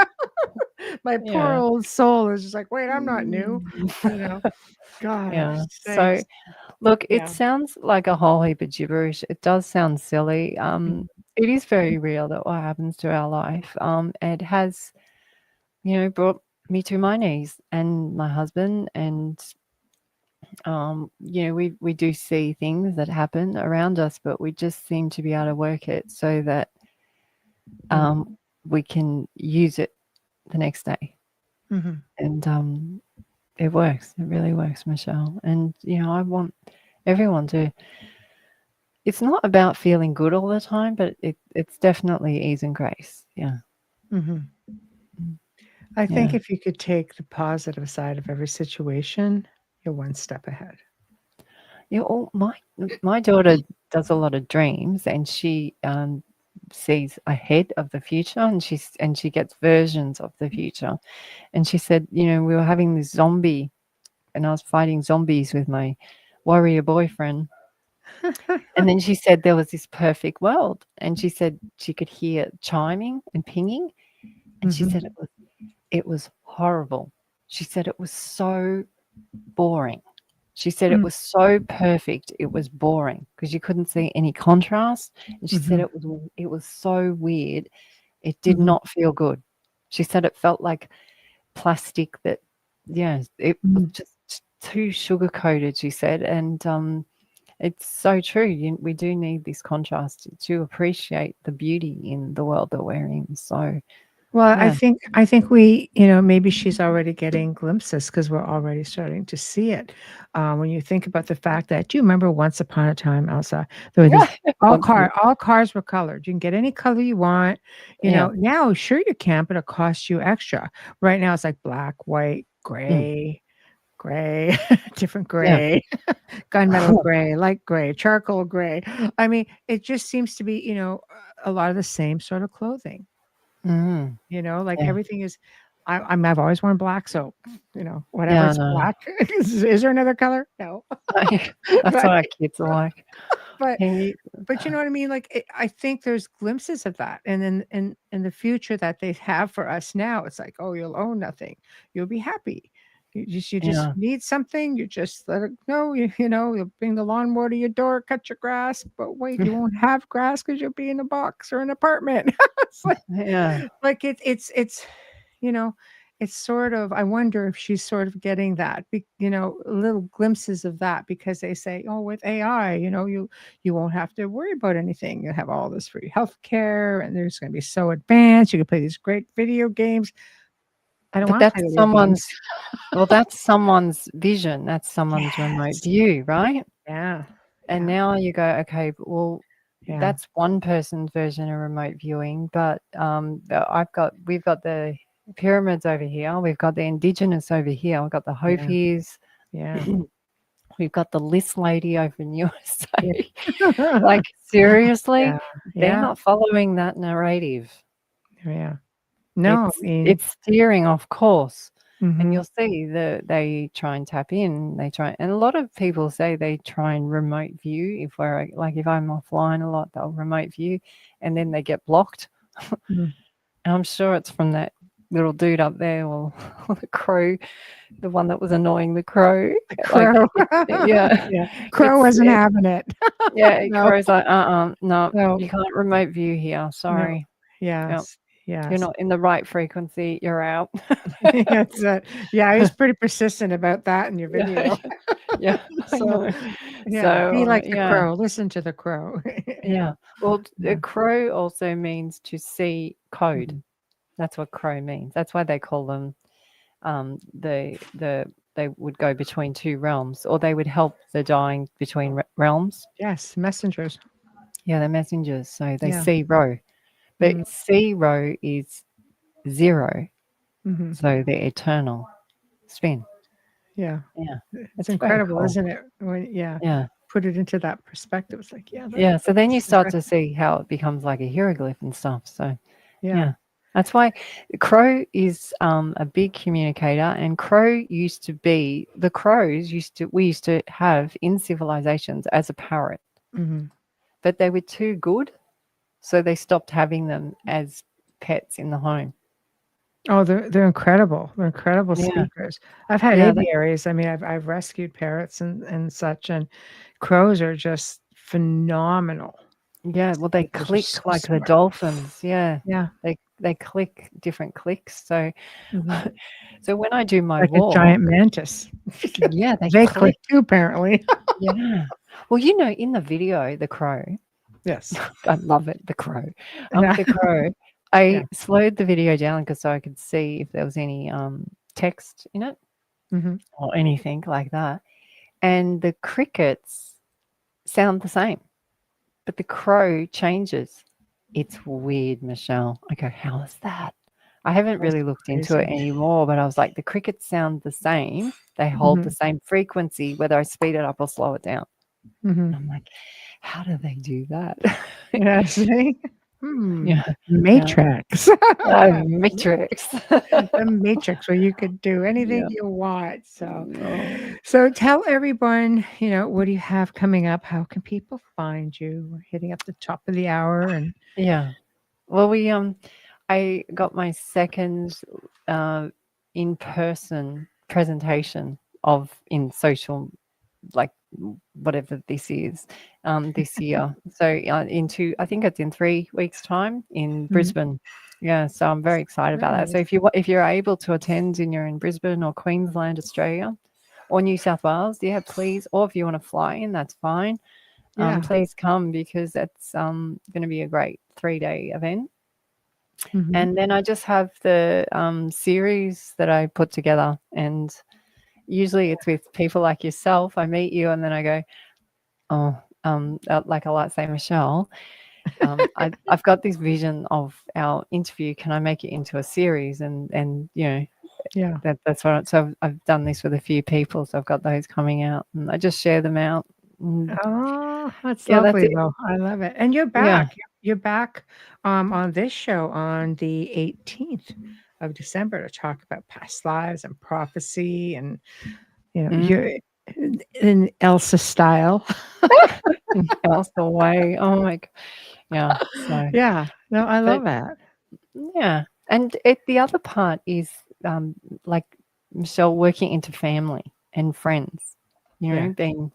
My poor old soul is just like, wait, I'm not new. You know. God.
Yeah. So
sakes.
look,
Yeah.
it sounds like a whole heap of gibberish. It does sound silly. It is very real that what happens to our life. It has, brought me to my knees and my husband, and we do see things that happen around us, but we just seem to be able to work it so that we can use it the next day. And it works. It really works, Michelle. And I want everyone to. It's not about feeling good all the time, but it's definitely ease and grace. Yeah.
I think if you could take the positive side of every situation, you're one step ahead.
Yeah. My daughter does a lot of dreams, and she sees ahead of the future, and she gets versions of the future. And she said, we were having this zombie, and I was fighting zombies with my warrior boyfriend. And then she said there was this perfect world, and she said she could hear chiming and pinging, and she said it was horrible. She said it was so boring. She said it was so perfect, it was boring because you couldn't see any contrast. And she said it was so weird, it did not feel good. She said it felt like plastic it was just too sugar coated. She said, and it's so true. We do need this contrast to appreciate the beauty in the world that we're in. So,
well, I think we, maybe she's already getting glimpses because we're already starting to see it. When you think about the fact that, do you remember once upon a time, Elsa, there were these, all cars were colored. You can get any color you want. Now, sure you can, but it costs you extra. Right now, it's like black, white, gray. Different gray, gunmetal gray, light gray, charcoal gray. I mean, it just seems to be, a lot of the same sort of clothing. Everything is. I've always worn black, so whatever's black. Is there another color? No.
That's what our kids are like.
But you know what I mean? Like, I think there's glimpses of that, and then in the future that they have for us now, it's like, oh, you'll own nothing, you'll be happy. You just need something. You just let it know. You'll bring the lawnmower to your door, cut your grass. But wait, you won't have grass because you'll be in a box or an apartment. It's like, it's sort of. I wonder if she's sort of getting that. Little glimpses of that because they say, oh, with AI, you won't have to worry about anything. You have all this free healthcare, and there's going to be so advanced. You can play these great video games. I don't want to play video games.
Well, that's someone's vision. That's someone's remote view, right?
Yeah.
And now you go, okay, well, that's one person's version of remote viewing. But we've got the pyramids over here. We've got the indigenous over here. We've got the Hopis.
Yeah.
We've got the list lady over in USA. Like, seriously, they're not following that narrative.
Yeah. No,
it's steering off course. And you'll see they try and tap in. And a lot of people say they try and remote view. If I'm offline a lot, they'll remote view, and then they get blocked. And I'm sure it's from that little dude up there, or the crow, the one that was annoying the crow.
The crow. Crow wasn't having it.
Crow's like, no, you can't remote view here. Sorry.
No. Yes. Yeah,
you're not in the right frequency. You're out.
He was pretty persistent about that in your video.
So
be like the crow. Listen to the crow.
Well, the crow also means to see code. That's what crow means. That's why they call them. They would go between two realms, or they would help the dying between realms.
Yes, messengers.
Yeah, they're messengers. So they see row. But 0 is 0, so they're eternal. spin.
Yeah.
Yeah.
It's
It's very
incredible,
cool.
isn't it? When,
Yeah.
put it into that perspective. It's like,
Yeah. So then you
this is
start
right.
to see how it becomes like a hieroglyph and stuff. So
Yeah.
that's why crow is a big communicator, and crow used to be the crows we used to have in civilizations as a parrot,
Hmm.
but they were too good, so they stopped having them as pets in the home.
Oh, they're incredible. They're incredible
Yeah.
speakers. I've had
Yeah.
aviaries. I mean, I've rescued parrots and such, and crows are just phenomenal.
Yeah. Well, they
Speakers are
click
so
like the
smart.
dolphins. Yeah.
Yeah.
They click different clicks. So
Mhm.
so when I do my
Like a
walk,
giant mantis.
yeah, they
They
click.
click too, apparently.
Yeah. Well, in the video, the crow,
Yes.
I love it. The crow.
Yeah.
The crow.
Yeah.
I slowed the video down because so I could see if there was any text in it
Hmm.
or anything like that. And the crickets sound the same, but the crow changes. It's weird, Michelle. I go, how is that? I haven't
That's
really looked into it
crazy.
anymore, but I was like, the crickets sound the same. They hold the
Mhm.
same frequency, whether I speed it up or slow it down.
Mhm.
I'm like, how do they do that?
Yeah. See? Hmm.
Yeah.
Matrix.
Matrix.
The Matrix, where you could do anything
Yeah.
you want. So,
No.
so tell everyone, what do you have coming up? How can people find you? We're hitting up the top of the hour, and
Yeah. Well, I got my second in-person presentation in social, like whatever this is, this year. So I think it's in 3 weeks' time in
Mhm.
Brisbane. Yeah, so I'm very excited about that. So if you're able to attend and you're in Brisbane or Queensland, Australia, or New South Wales, please. Or if you want to fly in, that's fine.
Yeah.
Please come because it's going to be a great 3-day event.
Mhm.
And then I just have the series that I put together, and usually it's with people like yourself. I meet you, and then I go, oh, like I like to say, Michelle, I've got this vision of our interview. Can I make it into a series? And
Yeah.
that's what. So I've done this with a few people. So I've got those coming out, and I just share them out.
Oh, that's
Yeah, that's
lovely,
it.
though. I love it. And you're
Yeah.
back. You're back on this show on the 18th of December to talk about past lives and prophecy, and
Mm.
you're in Elsa style.
Else away. Oh my god. Yeah. So
Yeah. No, I
but
love that.
yeah. And the other part is like Michelle working into family and friends,
Yeah.
being,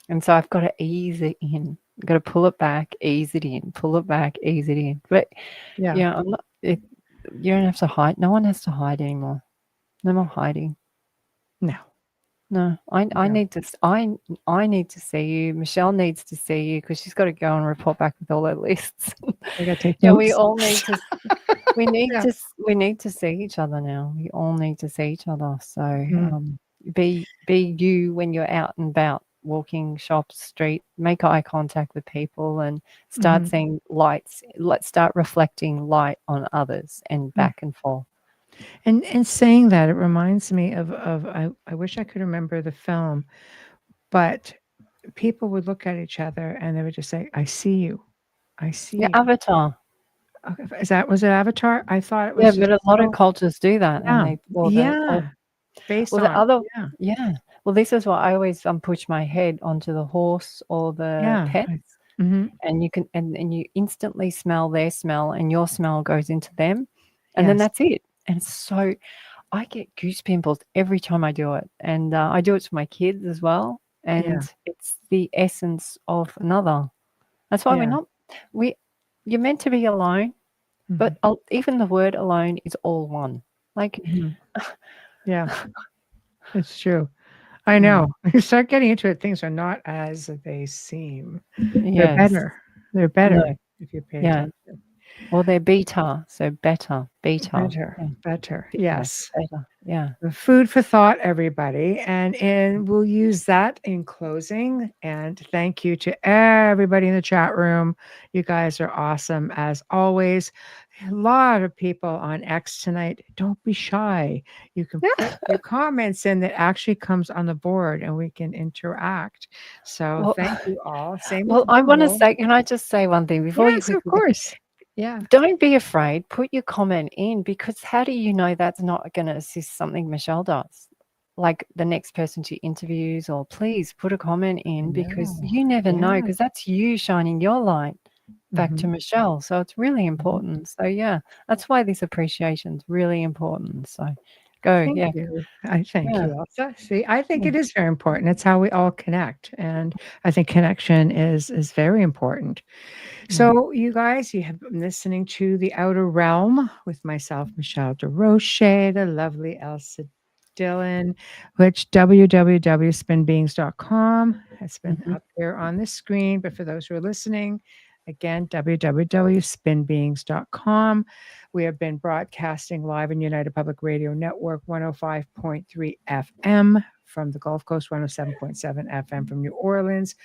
and so I've got to ease it in. I've got to pull it back, ease it in, pull it back, ease it in. But
Yeah.
I'm not you don't have to hide. No one has to hide anymore. No more hiding.
No.
No, I
No.
need to. I need to see you. Michelle needs to see you because she's got to go and report back with all her lists.
I got to take
Yeah,
notes.
we all need to.
Yeah.
We need to see each other now. We all need to see each other. So
Mm.
be you when you're out and about, walking shops, street. Make eye contact with people and start
Mhm.
seeing lights. Let's start reflecting light on others and
Mm.
back and forth.
And saying that, it reminds me of I wish I could remember the film, but people would look at each other and they would just say, "I see you. I see
Yeah,
you."
Avatar.
Okay, was it Avatar? I thought it
Yeah,
was just
but a lot of
so,
cultures do that, and
yeah.
they or
Yeah. Based
the
on,
other,
yeah.
yeah. Well, this is why I always push my head onto the horse or the
Yeah.
pet,
Mhm.
and you can and you instantly smell their smell, and your smell goes into them, and then
Yes.
that's it. And so I get goose pimples every time I do it, and I do it to my kids as well.
Yeah.
And it's the essence of another. That's why
Yeah.
you're meant to be alone,
Mhm.
but even the word alone is all one. Like,
Mhm. Yeah. It's true. I
mm,
know. You start getting into it, things are not as they seem. They're
yes,
better. They're better
no,
if you pay
yeah.
attention.
Or they're beta, so better.
Better. Yes.
Better. Yeah.
Food for thought, everybody. And we'll use that in closing. And thank you to everybody in the chat room. You guys are awesome as always. A lot of people on X tonight. Don't be shy. You can put your comments in that actually comes on the board and we can interact. So
Well,
thank you all. Same
well,
with
I want to
Google.
say, can I just say one thing before you
Yes, of
quickly go?
course. Yeah.
Don't be afraid. Put your comment in, because how do you know that's not going to assist something Michelle does? Like the next person she interviews, or please put a comment in, because you never know,
Yeah.
because that's you shining your light back to
Mhm.
Michelle. So it's really important. So yeah, that's why this appreciation is really important. So go.
Thank
Yeah.
you. I thank
Yeah.
you, Elsa. See, I think
Yeah.
it is very important. It's how we all connect, and I think connection is very important. So, you guys, you have been listening to The Outer Realm with myself, Michelle DeRoche, the lovely Elsa Dillon, which www.spinbeings.com has been
Mhm.
up here on the screen. But for those who are listening, again, www.spinbeings.com. We have been broadcasting live in United Public Radio Network 105.3 FM from the Gulf Coast, 107.7 FM from New Orleans.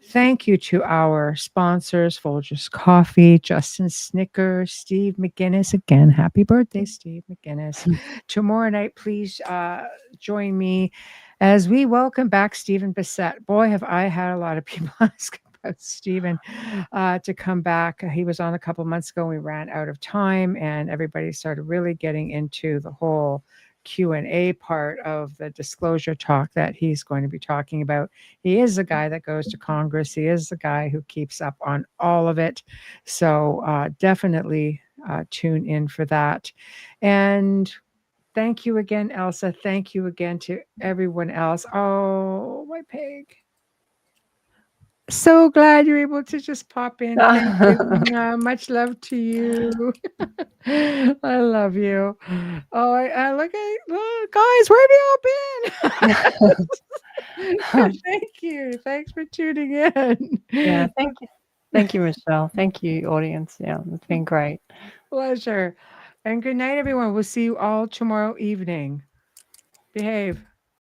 Thank you to our sponsors, Folgers Coffee, Justin Snicker, Steve McGinnis. Again, happy birthday, Steve McGinnis. Tomorrow night, please join me as we welcome back Stephen Bissett. Boy, have I had a lot of people ask about Stephen to come back. He was on a couple months ago. We ran out of time, and everybody started really getting into the whole Q&A part of the disclosure talk that he's going to be talking about. He is the guy that goes to Congress. He is the guy who keeps up on all of it. So definitely tune in for that. And thank you again, Elsa. Thank you again to everyone else. Oh, my pig. So glad you're able to just pop in. Thank you. Much love to you. I love you. Oh, I look guys, where have you all been? Thank you. Thanks for tuning in.
Yeah, thank you. Thank you, Michelle. Thank you, audience. Yeah, it's been great.
Pleasure. And good night, everyone. We'll see you all tomorrow evening. Behave.